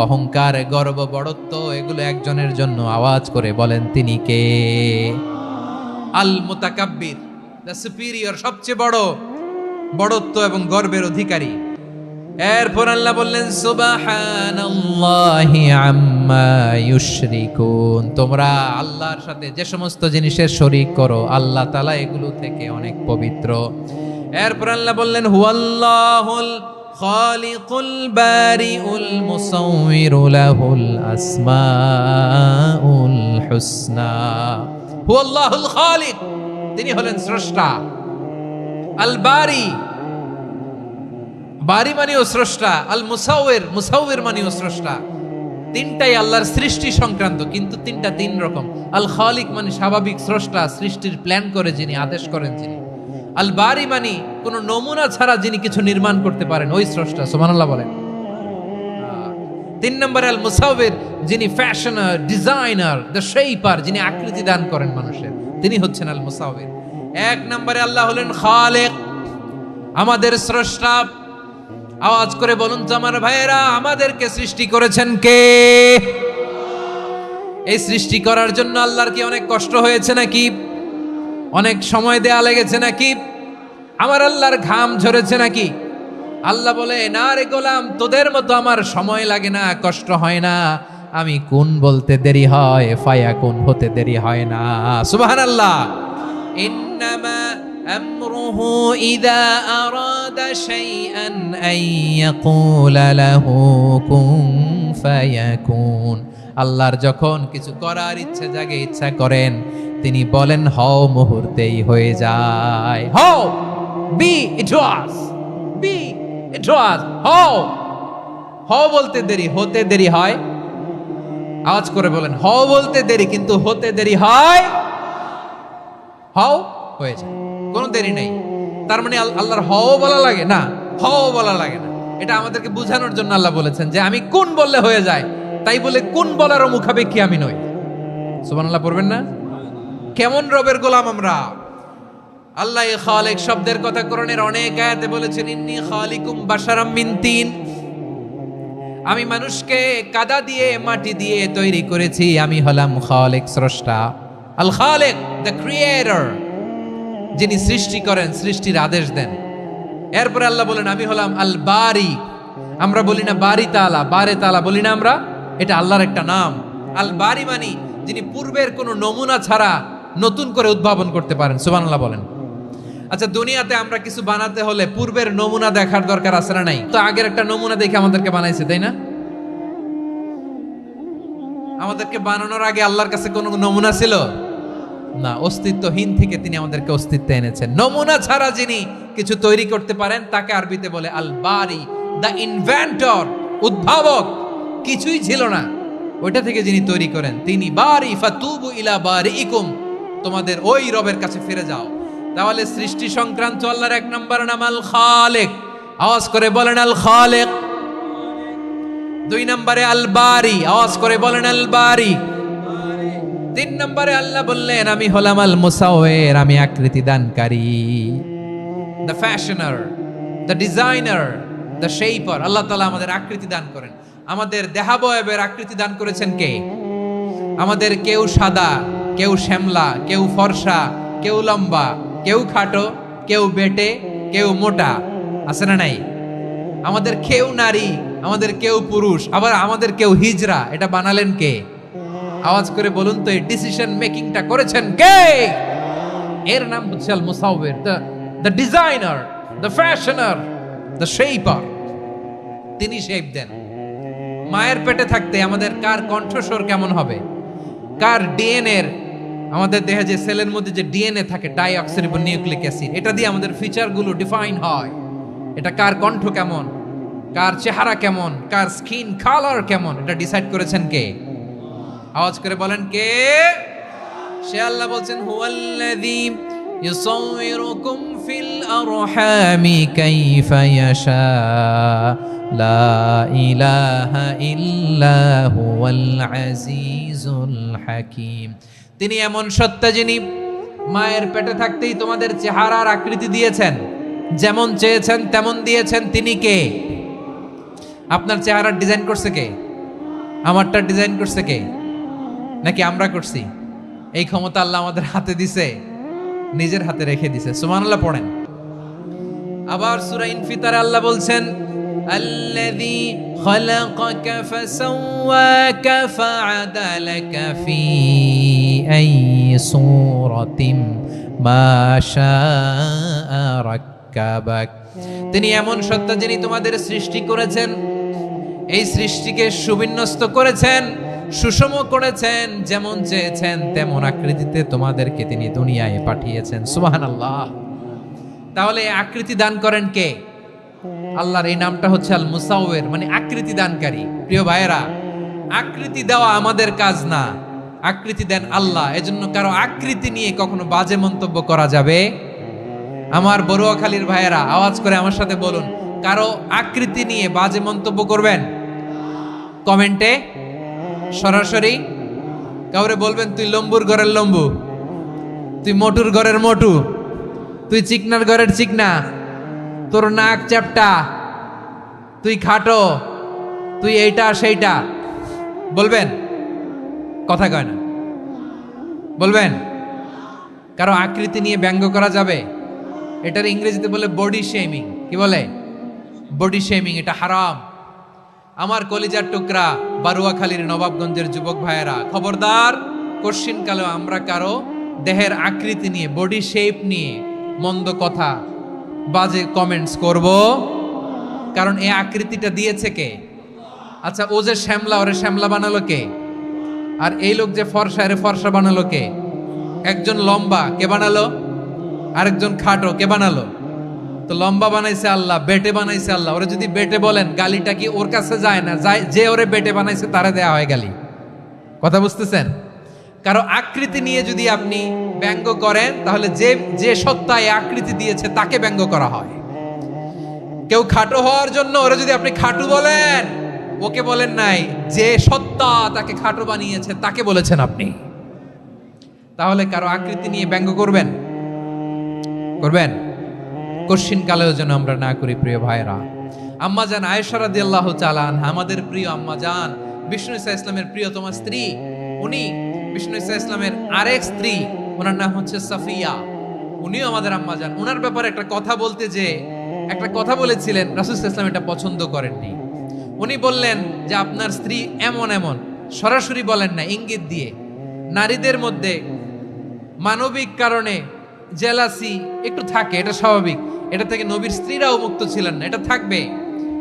অহংকার, গর্ব, বড়ত্ব এগুলো একজনের জন্য। আওয়াজ করে বলেন তিনি কে? আল মুতাকাব্বির, দ্য সুপিরিয়র, সবচেয়ে বড়, বড়ত্ব এবং গর্বের অধিকারী। এরপর আল্লাহ বললেন সুবহানাল্লাহি আম্মা ইউশরিকুন। তোমরা আল্লাহর সাথে যে সমস্ত জিনিসের শরীক করো, আল্লাহ তাআলা এগুলো থেকে অনেক পবিত্র। এরপর আল্লাহ বললেন হুয়াল্লাহুল খালিকুল বারিউল মুসাউবিরু লাহুল আসমাউল হুসনা। হুয়াল্লাহুল খালিক, তিনি হলেন স্রষ্টা। আল বারি, বারি মানেও স্রষ্টা। আল মুসাউবির, মুসাউবির মানেও স্রষ্টা। তিনটাই আল্লাহর সৃষ্টি সংক্রান্ত, কিন্তু তিনটা তিন রকম। আল খালিক মানে স্বাভাবিক স্রষ্টা, সৃষ্টির প্ল্যান করে যিনি, আদেশ করেন যিনি। আল বারি মানে কোন নমুনা ছাড়া যিনি কিছু নির্মাণ করতে পারেন, ওই স্রষ্টা। সুবহানাল্লাহ বলেন। তিন নম্বরে আল মুসাউবির, যিনি ফ্যাশনার, ডিজাইনার, দ্য শেপার, যিনি আকৃতি দান করেন মানুষের, তিনি হচ্ছেন আল মুসাউবির। এক নম্বরে আল্লাহ হলেন খালেক, আমাদের স্রষ্টা। আওয়াজ করে বলুন তো আমার ভাইয়েরা, আমাদেরকে সৃষ্টি করেছেন কে? এই সৃষ্টি করার জন্য আল্লাহর কি অনেক কষ্ট হয়েছে নাকি? অনেক সময় দেয়া লেগেছে নাকি? আমার আল্লাহর ঘাম ঝরেছে নাকি? আল্লাহ বলে, না রে গোলাম, তোদের মতো আমার সময় লাগে না, কষ্ট হয় না। আমি কোন বলতে দেরি হয়, ফায়াকুন হতে দেরি হয় না। সুবহানাল্লাহ। ইন্নামা আমরুহু ইযা আরাদা শাইআন আন ইয়াকুলা লাহু কুন ফায়াকুন। আল্লাহর যখন কিছু করার ইচ্ছা জাগে, ইচ্ছা করেন, তিনি বলেন হও, মুহূর্তেই হয়ে যায়। হও, বি ইট ওয়াজ, বি ইট ওয়াজ। হও, হও বলতে দেরি, হতে দেরি হয়। আওয়াজ করে বলেন, হও বলতে দেরি, কিন্তু হতে দেরি হয়। হও হয়ে যায়, কোনো দেরি নেই। তার মানে আল্লাহর হও বলা লাগে না, হও বলা লাগে না। এটা আমাদেরকে বোঝানোর জন্য আল্লাহ বলেছেন যে আমি কোন বললে হয়ে যায়, তাই বলে কোন বলারও মুখাপেক্ষী আমি নই। সুবহানাল্লাহ পড়বেন না? কেমন রবের গোলাম আমরা! আল্লাহ খালিক শব্দের কথা কোরআনের অনেক আয়াতে বলেছেন, ইন্নী খালিকুম বাশারাম মিন তিন। আমি মানুষকে কাদা দিয়ে, মাটি দিয়ে তৈরি করেছি। আমি হলাম খালিক, স্রষ্টা। আল খালিক, দ্য ক্রিয়েটর, যিনি সৃষ্টি করেন, সৃষ্টির আদেশ দেন। এরপরে আল্লাহ বলেন আমি হলাম আল বারি। আমরা বলি না বারি তাআলা, বারে তাআলা বলি না আমরা, এটা আল্লাহর একটা নাম। আল বারি মানি যিনি পূর্বের কোনো নমুনা ছাড়া নতুন করে উদ্ভাবন করতে পারেন। সুবহানাল্লাহ বলেন। আচ্ছা, দুনিয়াতে আমরা কিছু বানাতে হলে পূর্বের নমুনা দেখার দরকার আছে না নাই? তো আগের একটা নমুনা দেখে আমাদেরকে বানাইছে, তাই না? আমাদেরকে বানানোর আগে আল্লাহর কাছে কোনো নমুনা ছিল না। অস্তিত্বহীন থেকে তিনি আমাদেরকে অস্তিত্বে এনেছেন। নমুনা ছাড়া যিনি কিছু তৈরি করতে পারেন, তাকে আরবিতে বলে আল বারি, দ্য ইনভেন্টর, উদ্ভাবক। কিছুই ছিল না, ওইটা থেকে যিনি তৈরি করেন, তিনি বারি। ফাতুবু ইলা বারিইকুম, তোমাদের ওই রবের কাছে ফিরে যাও। তাহলে সৃষ্টি সংক্রান্ত আল্লাহর এক নম্বর নাম আল খালিক। আওয়াজ করে বলেন আল খালিক। দুই নম্বরে আল বারি। আওয়াজ করে বলেন আল বারি। তিন নম্বরে আল্লাহ বললেন আমি হলাম আল মুসাউবির, আমি আকৃতি দানকারী, the fashioner, the designer, the shaper. আল্লাহ তাআলা আমাদের আকৃতি দান করেন। আমাদের দেহাবয়বের আকৃতি দান করেছেন কে? আমাদের কেউ সাদা, কেউ শ্যামলা, কেউ ফর্সা, কেউ লম্বা, কেউ খাটো, কেউ বেটে, কেউ মোটা, আছে না নাই? আমাদের কেউ নারী, আমাদের কেউ পুরুষ, আবার আমাদের কেউ হিজড়া। এটা বানালেন কে? আওয়াজ করে বলুন তো, এই ডিসিশন মেকিংটা করেছেন কে? এর নাম হচ্ছে আল মুসাউবির, the designer, the fashioner, the shaper. তিনি শেপ দেন। মায়ের পেটে থাকতে আমাদের কার কণ্ঠস্বর কেমন হবে, কার ডিএনএ, আমাদের দেহে যে সেলের মধ্যে যে ডিএনএ থাকে, ডাইঅক্সিরিবো নিউক্লিক অ্যাসিড, এটা দিয়ে আমাদের ফিচারগুলো ডিফাইন হয়। এটা কার কণ্ঠ কেমন, কার চেহারা কেমন, কার স্কিন কালার কেমন, এটা ডিসাইড করেছেন কে? আওয়াজ করে বলেন কে? সে আল্লাহ বলছেন হুয়াল্লাযী ইউসাউইরুকুম ফিল আরহামি কাইফা ইয়াশা লা ইলাহা ইল্লা হুয়াল আজিজুল হাকীম। তিনি এমন সত্তা যিনি মায়ের পেটে থাকতেই তোমাদের চেহারার আকৃতি দিয়েছেন, যেমন চেয়েছেন তেমন দিয়েছেন। তিনি কে? আপনার চেহারার ডিজাইন করছে কে? আমারটা ডিজাইন করছে কে? নাকি আমরা করছি? এই ক্ষমতা আল্লাহ আমাদের হাতে দিছে, নিজের হাতে রেখে দিছে। সুবহানাল্লাহ পড়েন। আবার সূরা ইনফিতারে আল্লাহ বলছেন আল্লাযী খালাকাকা ফাসাওয়াকা ফাআদালাকা ফি আইয়ি সূরাতিন মা শাআ ركابك তিনি এমন সত্তা যিনি তোমাদের সৃষ্টি করেছেন, এই সৃষ্টিকে সুবিন্যস্ত করেছেন, সুষম করেছেন, যেমন চেয়েছেন তেমন আকৃতিতে তোমাদেরকে তিনি দুনিয়ায় পাঠিয়েছেন। সুবহানাল্লাহ। তাহলে আকৃতি দান করেন কে? আল্লাহর এই নামটা হচ্ছে আল মুসাওয়ির, মানে আকৃতি দানকারী। প্রিয় ভাইয়েরা, আকৃতি দেওয়া আমাদের কাজ না, আকৃতি দেন আল্লাহ। এজন্য কারো আকৃতি নিয়ে কখনো বাজে মন্তব্য করা যাবে। আমার বড়ুয়াখালীর ভাইয়েরা আওয়াজ করে আমার সাথে বলুন, কারো আকৃতি নিয়ে বাজে মন্তব্য করবেন? কমেন্টে সরাসরি কাউরে বলবেন তুই লম্বুর ঘরের লম্বু, তুই মোটুর ঘরের মোটু, তুই চিকনার ঘরের চিকনা, তোর নাক চ্যাপটা, তুই খাটো, তুই এইটা সেইটা বলবেন? কথা কয় না, বলবেন? কারো আকৃতি নিয়ে ব্যঙ্গ করা যাবে? এটার ইংরেজিতে বলে বডি শেমিং। কি বলে? Body shaming. এটা হারাম। আমার কলিজার টুকরা বারুয়াখালীর নবাবগঞ্জের যুবক ভাইয়েরা, খবরদার, কোশ্চিনকালেও আমরা কারো দেহের আকৃতি নিয়ে, বডি শেপ নিয়ে মন্দ কথা, বাজে কমেন্টস করব। কারণ এই আকৃতিটা দিয়েছে কে? আচ্ছা, ও যে শ্যামলা, ওরে শ্যামলা বানালো কে? আর এই লোক যে ফর্সা, এরে ফর্সা বানালো কে? একজন লম্বা, কে বানালো? আরেকজন খাটো, কে বানালো? তো লম্বা বানাইছে আল্লাহ, বেটে বানাইছে আল্লাহ। ওরে যদি বেটে বলেন, গালিটা কি ওর কাছে যায় না? যায়। যে ওরে বেটে বানাইছে তারে দেয়া হয় গালি। কথা বুঝতেছেন? কারো আকৃতি নিয়ে যদি আপনি ব্যঙ্গ করেন, তাহলে যে যে সত্তা এই আকৃতি দিয়েছে তাকে ব্যঙ্গ করা হয়। কেউ খাটো হওয়ার জন্য ওরে যদি আপনি খাটু বলেন, ওকে বলেন নাই, যে সত্তা তাকে খাটো বানিয়েছে তাকে বলেছেন আপনি। তাহলে কারো আকৃতি নিয়ে ব্যঙ্গ করবেন? করবেন? কোশ্চিন কালেও যেন আমরা না করি। প্রিয় ভাইরা, আম্মা জান আয়েশা রাদিয়াল্লাহু তাআলা আনহা, আমাদের প্রিয় আম্মা জান, বিষ্ণু ইসা ইসলামের প্রিয়তমা স্ত্রী, উনি বিষ্ণু ইসা ইসলামের আরেক স্ত্রী, ওনার নাম হচ্ছে সাফিয়া, উনিও আমাদের আম্মা জান। ওনার ব্যাপারে একটা কথা বলতে যে একটা কথা বলেছিলেন, রাসূল সাল্লাল্লাহু আলাইহি ওয়াসাল্লাম এটা পছন্দ করেননি। উনি বললেন যে আপনার স্ত্রী এমন এমন, সরাসরি বলেন না, ইঙ্গিত দিয়ে। নারীদের মধ্যে মানবিক কারণে জেলাসি একটু থাকে, এটা স্বাভাবিক। এটা থেকে নবীর স্ত্রীরাও মুক্ত ছিলেন না, এটা থাকবে।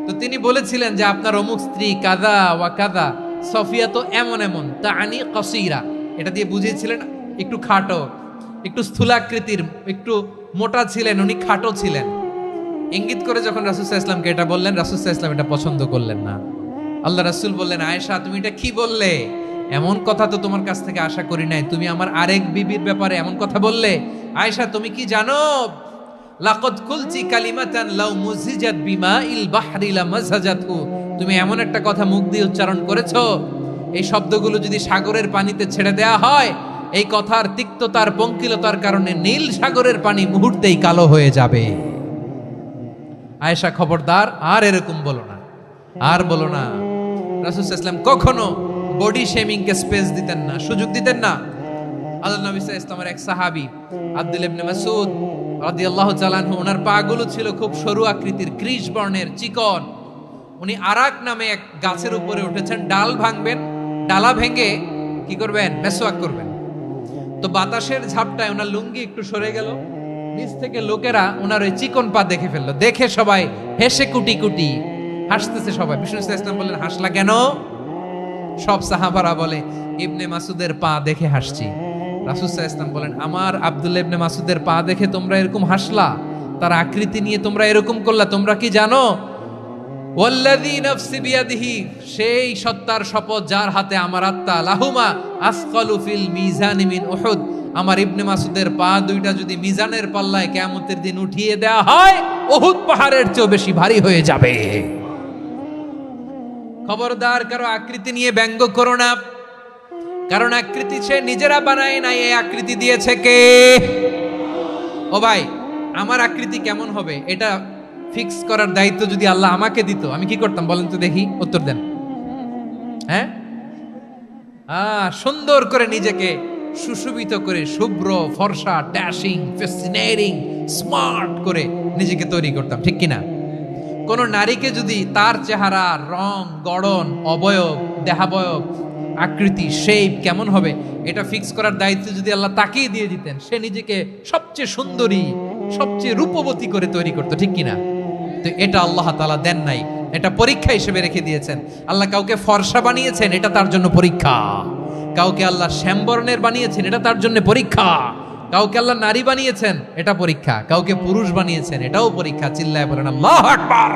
তো তিনি বলেছিলেন যে আপনার অমুক স্ত্রী কাদা ওয়া কাদা, সফিয়া তো এমন এমন, তা আনি কসিরা, এটা দিয়ে বুঝিয়েছিলেন একটু খাটো, একটু স্থূলাকৃতির, একটু মোটা ছিলেন, উনি খাটো ছিলেন। ইঙ্গিত করে যখন রাসূল সাল্লাল্লাহু আলাইহি ওয়াসাল্লামকে এটা বললেন, রাসূল সাল্লাল্লাহু আলাইহি ওয়াসাল্লাম এটা পছন্দ করলেন না। আল্লাহ রাসূল বললেন, আয়েশা তুমি এটা কি বললে? এমন কথা তো তোমার কাছ থেকে আশা করি নাই। তুমি আমার আরেক বিবির ব্যাপারে এমন কথা বললে। আয়েশা, তুমি কি জানো? লাকাদ কুলতি কালিমাতান লাউ মুজিজাত বিমাইল বাহরি লামাজাজাতহু, তুমি এমন একটা কথা মুখ দিয়ে উচ্চারণ করেছো, এই শব্দগুলো যদি সাগরের পানিতে ছেড়ে দেয়া হয়, এই কথার তিক্ততার, পঙ্কিলতার কারণে নীল সাগরের পানি মুহূর্তেই কালো হয়ে যাবে। আয়েশা, খবরদার, আর এরকম বলো না, আর বলো না। রাসূল সাল্লাল্লাহু আলাইহি ওয়াসাল্লাম কখনো বডি শেমিং কে স্পেস দিতেন না, সুযোগ দিতেন না। আল্লাহ নবী সাল্লাল্লাহু আলাইহি ওয়াসাল্লামের এক সাহাবী আব্দুল্লাহ ইবনে মাসউদ রাদিয়াল্লাহু তাআলা আনহু, ওনার পাগুলো ছিল খুব সরু আকৃতির, কৃষ বর্ণের, চিকন। উনি আরাক নামে এক গাছের উপরে উঠেছেন, ডাল ভাঙবেন, ডালা ভেঙে কি করবেন? মেসওয়াক করবেন। তো বাতাসের ঝাপটায় ওনার লুঙ্গি একটু সরে গেল, নিচ থেকে লোকেরা ওনার ওই চিকন পা দেখে ফেললো। দেখে সবাই হেসে কুটি কুটি হাসতেছে সবাই। বিষ্ণু ইসলাম ইসলাম বললেন, হাসলা কেন? সব সাহাবারা বলে, ইবনে মাসুদের পা দেখে হাসছি। রাসূল সাল্লাল্লাহু আলাইহি ওয়াসাল্লাম বলেন, আমার আব্দুল্লাহ ইবনে মাসুদের পা দেখে তোমরা এরকম হাসলা, তার আকৃতি নিয়ে তোমরা এরকম করলা, তোমরা কি জানো? ওয়াল্লাযী নাফসি বিয়াদিহি, সেই সত্তার শপথ যার হাতে আমার আত্মা, লাহুমা আসকালু ফিল মিজানি মিন উহুদ, আমার ইবনে মাসুদের পা দুইটা যদি মিজানের পাল্লায় কিয়ামতের দিন উঠিয়ে দেয়া হয়, উহুদ পাহাড়ের চেয়েও বেশি ভারী হয়ে যাবে। খবরদার, কারো আকৃতি নিয়ে ব্যঙ্গ করো না, কারণ আকৃতি সে নিজেরা বানায় নাই, এই আকৃতি দিয়েছে কে? ও ভাই, আমার আকৃতি কেমন হবে এটা ফিক্স করার দায়িত্ব যদি আল্লাহ আমাকে দিত, আমি কি করতাম বলেন তো দেখি, উত্তর দেন। হ্যাঁ, সুন্দর করে নিজেকে সুশোভিত করে, শুভ্র, ফর্সা, ড্যাশিং, ফ্যাসিনেটিং, স্মার্ট করে নিজেকে তৈরি করতাম, ঠিক কিনা? কোন নারীকে যদি তার চেহারা, রং, গড়ন, অবয়ব, দেহাবয়ব, আকৃতি, শেপ কেমন হবে এটা ফিক্স করার দায়িত্ব যদি আল্লাহ তাকেই দিয়ে দিতেন, সে নিজেকে সবচেয়ে সুন্দরী, সবচেয়ে রূপবতী করে তৈরি করতো, ঠিক কিনা? তো এটা আল্লাহ তাআলা দেন নাই, এটা পরীক্ষা হিসেবে রেখে দিয়েছেন। আল্লাহ কাউকে ফর্সা বানিয়েছেন, এটা তার জন্য পরীক্ষা। কাউকে আল্লাহ শ্যামবর্ণের বানিয়েছেন, এটা তার জন্য পরীক্ষা। কাউকে আল্লাহ নারী বানিয়েছেন, এটা পরীক্ষা। কাউকে পুরুষ বানিয়েছেন, এটাও পরীক্ষা। চিল্লায় বলেন আল্লাহু আকবার।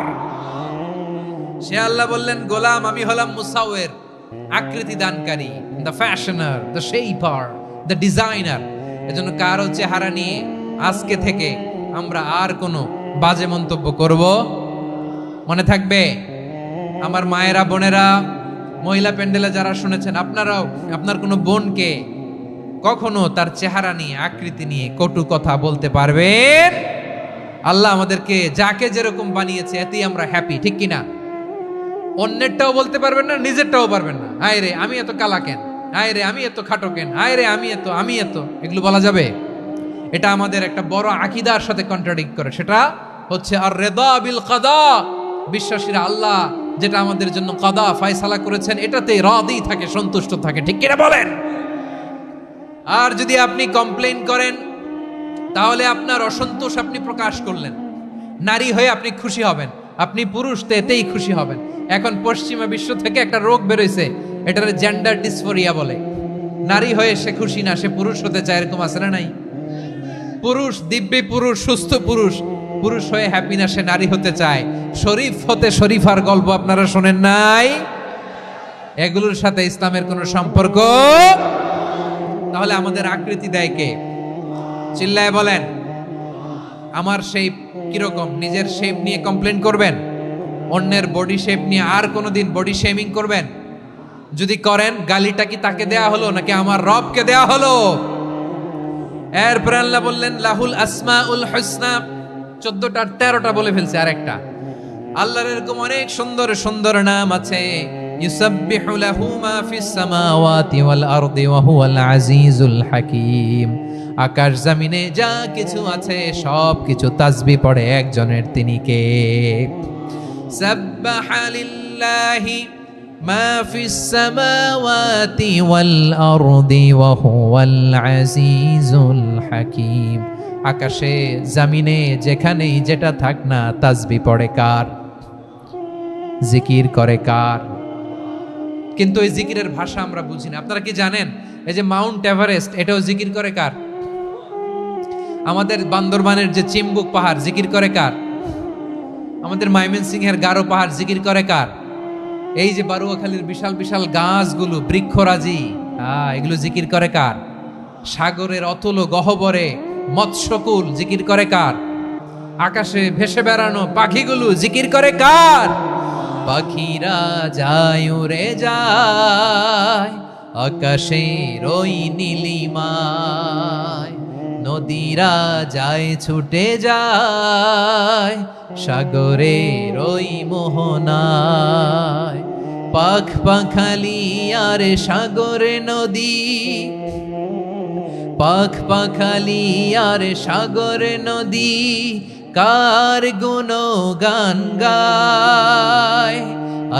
সে আল্লাহ বললেন, গোলাম আমি হলাম মুসাওয়ির, আকৃতি দানকারী, the fashioner, the shaper, the designer. এজন্য কারো চেহারা নিয়ে আজকে থেকে আমরা আর কোনো বাজে মন্তব্য করব মনে থাকবে। আমার মায়েরা, বোনেরা, মহিলা প্যান্ডেলে যারা শুনেছেন, আপনারাও আপনার কোনো বোনকে কখনো তার চেহারা নিয়ে, আকৃতি নিয়ে কটু কথা বলতে পারবেন? আল্লাহ আমাদেরকে যাকে যেরকম বানিয়েছে এতেই আমরা হ্যাপি, ঠিক কিনা? অন্যেরটাও বলতে পারবেন না, নিজেরটাও পারবেন না। আয় রে আমি এত কালা কেন, আয় রে আমি এত খাটো কেন, আয় রে আমি এত, এগুলো বলা যাবে? এটা আমাদের একটা বড় আকীদার সাথে কন্ট্রাডিক্ট করে। সেটা হচ্ছে আর রিদা বিল কাদা। বিশ্বাসীরা আল্লাহ যেটা আমাদের জন্য কাদা ফয়সালা করেছেন এটাতে রাদি থাকে, সন্তুষ্ট থাকে, ঠিক কিনা বলেন? আর যদি আপনি কমপ্লেইন করেন তাহলে আপনার অসন্তোষ আপনি প্রকাশ করলেন। নারী হয়ে আপনি খুশি হবেন, আপনি পুরুষ তো এতেই খুশি হবেন। এখন পশ্চিমা বিশ্ব থেকে একটা রোগ বেরোইছে, এটার জেন্ডার ডিসফোরিয়া বলে। নারী হয়ে সে খুশি না, সে পুরুষ হতে চায়, এরকম আছে না নাই? পুরুষ, দিব্যি পুরুষ, সুস্থ পুরুষ, পুরুষ হয়ে হ্যাপি না, সে নারী হতে চায়। শরীফ হতে শরীফার গল্প আপনারা শোনেন নাই? এগুলোর সাথে ইসলামের কোনো সম্পর্ক? তাহলে আমাদের আকৃতি দেয় কে? চিল্লায় বলেন। আমার শেপ কিরকম, নিজের শেপ নিয়ে কমপ্লেন করবেন? অন্যের বডি শেপ নিয়ে আর কোনোদিন বডি শেমিং করবেন? যদি করেন, গালিটা কি তাকে দেয়া হলো নাকি আমার রবকে দেয়া হলো? এরপর আল্লাহ বললেন লাহুল আসমাউল হুসনা, 14টা 13টা বলে ফেলছে। আর একটা, আল্লাহর এরকম অনেক সুন্দর সুন্দর নাম আছে। ইউসাব্বিহু লাহু মা ফিস সামাওয়াতি ওয়াল আরদি ওয়া হুয়াল আজিজুল হাকীম। আকাশ জমিনে যা কিছু আছে সব কিছু তাসবিহ পড়ে একজনের, তিনি কে? সাব্বাহা লিল্লাহি মা ফিস সামাওয়াতি ওয়াল আরদি ওয়া হুয়াল আজিজুল হাকীম। আকাশে জমিনে যেখানেই যেটা থাক না, তাসবিহ পড়ে কার? জিকির করে কার? কিন্তু এই জিকিরের ভাষা আমরা বুঝি না। আপনারা কি জানেন এই যে মাউন্ট এভারেস্ট, এটাও জিকির করে কার? আমাদের বান্দরবানের যে চিম্বুক পাহাড়, জিকির করে কার? আমাদের ময়মনসিংহের গারো পাহাড়, জিকির করে কার? এই যে বারুয়াখালীর বিশাল বিশাল গাছগুলো, বৃক্ষরাজি, এগুলো জিকির করে কার? সাগরের অতল গহ্বরে মৎস্যকুল, জিকির করে কার? আকাশে ভেসে বেড়ানো পাখিগুলো, জিকির করে কার? পাখিরা যায় উড়ে যায় আকাশের ওই নীলিমায়, নদীরা যায় ছুটে যায় সাগরের ওই মোহনায়। পাখ পাখালি আর সাগরে নদী, পাখ পাখালি আর সাগরে নদী, কার গুণগান গায়?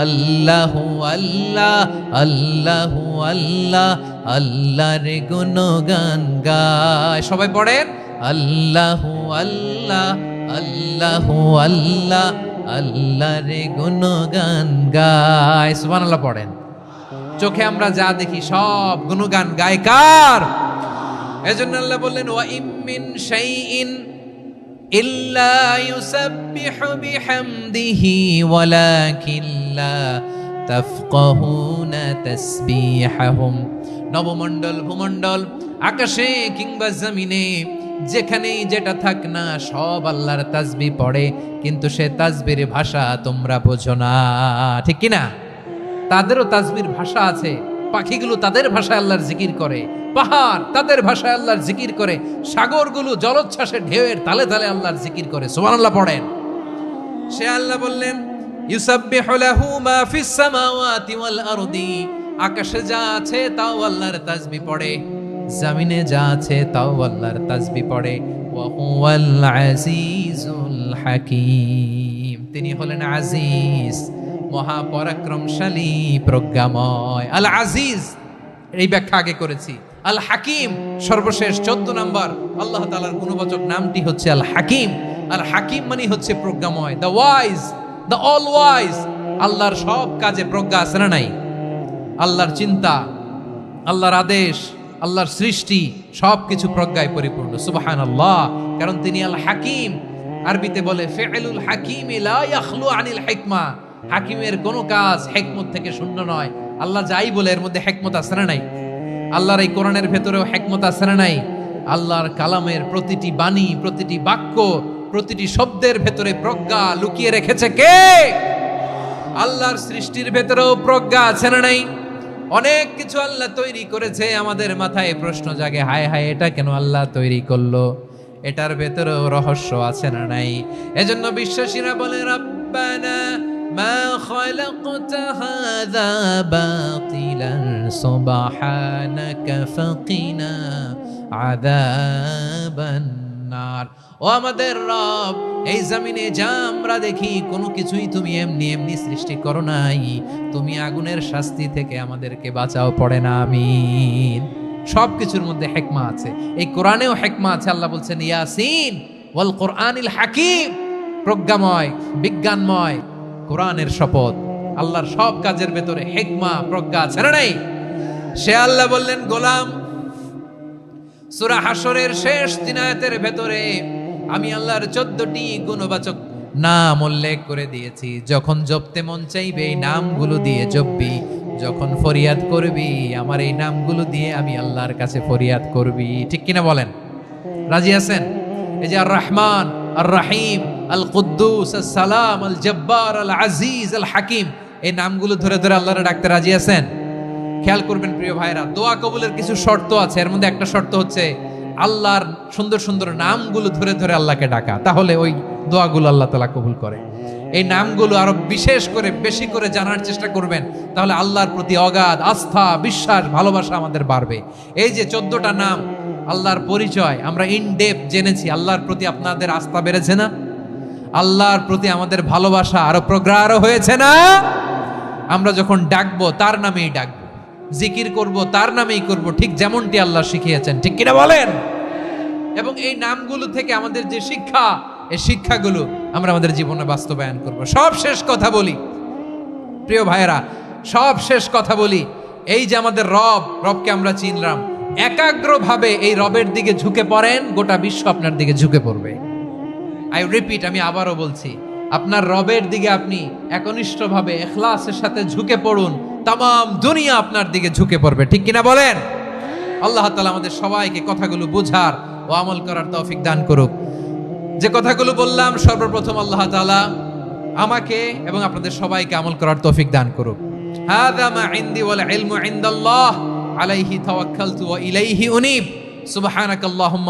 আল্লাহু আল্লাহ, আল্লাহু আল্লাহ, আল্লাহর গুণগান গায়। সবাই পড়েন আল্লাহু আল্লাহ, আল্লাহু আল্লাহ, আল্লাহর গুণগান গায়। সুবহানাল্লাহ পড়েন। চোখে আমরা যা দেখি সব গুণগান গায় কার? এজন্য আল্লাহ বললেন ওয়া ইম মিন শাইইন ইল্লা ইউসাব্বিহু বিহামদিহি ওয়ালাকিন লা তাফকাহুনা তাসবিহাহুম। নবমণ্ডল, ভূমণ্ডল, আকাশে কিংবা জমিনে যেখানেই যেটা থাক না, সব আল্লাহর তাসবিহ পড়ে, কিন্তু সে তাসবির ভাষা তোমরা বোঝো না, ঠিক কিনা? তাদেরও তাসবির ভাষা আছে। পাখিগুলো তাদের ভাষায় আল্লাহর জিকির করে, পাহাড় তাদের ভাষায় আল্লাহর জিকির করে, সাগরগুলো জলোচ্ছ্বাসে ঢেউয়ের তালে তালে আল্লাহর জিকির করে। সুবহানাল্লাহ পড়েন। সে আল্লাহ বললেন ইউসাব্বিহু লাহু মা ফিস সামাওয়াতি ওয়াল আরদি। আকাশে যা আছে তাও আল্লাহর তাসবিহ পড়ে, জমিনে যা আছে তাও আল্লাহর তাসবিহ পড়ে। ওয়া হুয়াল আজিজুল হাকীম। তিনি হলেন আজিজ, মহাপরাক্রমশালী, প্রজ্ঞাময়। আল আজিজ, এই ব্যাখ্যা আগে করেছি। আল হাকিম সর্বশেষ 14 নাম্বার আল্লাহ তাআলার গুণবাচক নামটি হচ্ছে আল হাকিম। আল হাকিম মানে হচ্ছে প্রজ্ঞাময়, the wise, the all wise. আল্লাহর সব কাজে প্রজ্ঞা আছে না নাই? আল্লাহর চিন্তা, আল্লাহর আদেশ, আল্লাহর সৃষ্টি সবকিছু প্রজ্ঞায় পরিপূর্ণ। সুবহানাল্লাহ, কারণ তিনি আল হাকিম। আরবিতে বলে ফিআলুল হাকিম লা ইয়াখলু আনিল হিকমা। হাকিমের কোনো কাজ হিকমত থেকে শূন্য নয়। আল্লাহ যাই বলে এর মধ্যে হিকমত আছে না নাই? আল্লাহর এই কোরআনের ভেতরেও হিকমত আছে না নাই? আল্লাহর কালামের প্রতিটি বাণী, প্রতিটি বাক্য, প্রতিটি শব্দের ভেতরে প্রজ্ঞা লুকিয়ে রেখেছে কে? আল্লাহর সৃষ্টির ভেতরেও প্রজ্ঞা আছে না নাই? অনেক কিছু আল্লাহ তৈরি করেছে, আমাদের মাথায় প্রশ্ন জাগে, হায় হায় এটা কেন আল্লাহ তৈরি করলো? এটার ভেতরেও রহস্য আছে না নাই? এজন্য বিশ্বাসীরা বলে রব্বানা মা খালাকতা হাযা বাতিলান সুবহানাকা ফাকিনা আযাবান নার। ও আমাদের রব, এই জমিনে যা আমরা দেখি কোনো কিছুই তুমি এমনি এমনি সৃষ্টি করো নাই, তুমি আগুনের শাস্তি থেকে আমাদেরকে বাঁচাও, পড়ে না আমিন। সব কিছুর মধ্যে হিকমা আছে, এই কোরআনেও হিকমা আছে। আল্লাহ বলছেন ইয়াসিন ওয়াল কোরআনিল হাকিম, প্রজ্ঞাময়, বিজ্ঞানময় কোরআনের শপথ। আল্লাহর সব কাজের ভেতরে হিকমা, প্রজ্ঞা আছে না নাই? সে আল্লাহ বললেন গোলাম, সূরা হাশরের শেষ 3 আয়াতের ভেতরে আমি আল্লাহর 14টি গুণবাচক নাম উল্লেখ করে দিয়েছি। যখন জপতে মন চাইবে এই নামগুলো দিয়ে জপবি, যখন ফরিয়াদ করবি আমার এই নামগুলো দিয়ে আমি আল্লাহর কাছে ফরিয়াদ করবি। ঠিক কিনা বলেন? রাজি আছেন? এই যে আর রহমান, আর রাহিম, আল কুদ্দুস, আস সালাম, আল জব্বার, আল আজিজ, আল হাকিম, এই নামগুলো ধরে ধরে আল্লাহরে ডাকতে রাজি আছেন? খেয়াল করবেন প্রিয় ভাইরা, দোয়া কবুলের কিছু শর্ত আছে। এর মধ্যে একটা শর্ত হচ্ছে আল্লাহর সুন্দর সুন্দর নামগুলো ধরে ধরে আল্লাহকে ডাকা, তাহলে ওই দোয়াগুলো আল্লাহ তাআলা কবুল করে। এই নামগুলো আরো বিশেষ করে বেশি করে জানার চেষ্টা করবেন, তাহলে আল্লাহর প্রতি অগাধ আস্থা, বিশ্বাস, ভালোবাসা আমাদের বাড়বে। এই যে 14টা নাম, আল্লাহর পরিচয় আমরা ইন ডেপথ জেনেছি। আল্লাহর প্রতি আপনাদের আস্থা বেড়েছে না? আল্লাহর প্রতি আমাদের ভালোবাসা আরো প্রগাঢ় হয়েছে না? আমরা যখন ডাকবো তার নামেই ডাকবো, জিকির করব তার নামেই করব, ঠিক যেমনটি আল্লাহ শিখিয়েছেন। ঠিক কিনা বলেন? এবং এই নামগুলো থেকে আমাদের যে শিক্ষা, এই শিক্ষাগুলো আমরা আমাদের জীবনে বাস্তবায়ন করব। সব শেষ কথা বলি প্রিয় ভাইয়েরা, সব শেষ কথা বলি, এই যে আমাদের রবকে আমরা চিনলাম, একাগ্রভাবে এই রবের দিকে ঝুঁকে পড়েন, গোটা বিশ্ব আপনার দিকে ঝুঁকে পড়বে। আই রিপিট, আমি আবারও বলছি, আপনার রবের দিকে আপনি একনিষ্ঠভাবে ইখলাসের সাথে ঝুঁকে পড়ুন, তামাম দুনিয়া আপনার দিকে ঝুঁকে পড়বে। ঠিক কিনা বলেন? আল্লাহ তাআলা আমাদের সবাইকে কথাগুলো বুঝার ও আমল করার তৌফিক দান করুক। যে কথাগুলো বললাম, সর্বপ্রথম আল্লাহ তাআলা আমাকে এবং আপনাদের সবাইকে আমল করার তৌফিক দান করুক। হাযা মা ইনদি ওয়াল ইলমু ইনদাল্লাহ আলাইহি তাওয়াক্কালতু ওয়া ইলাইহি উনীব। সুবহানাকাল্লাহুম্মা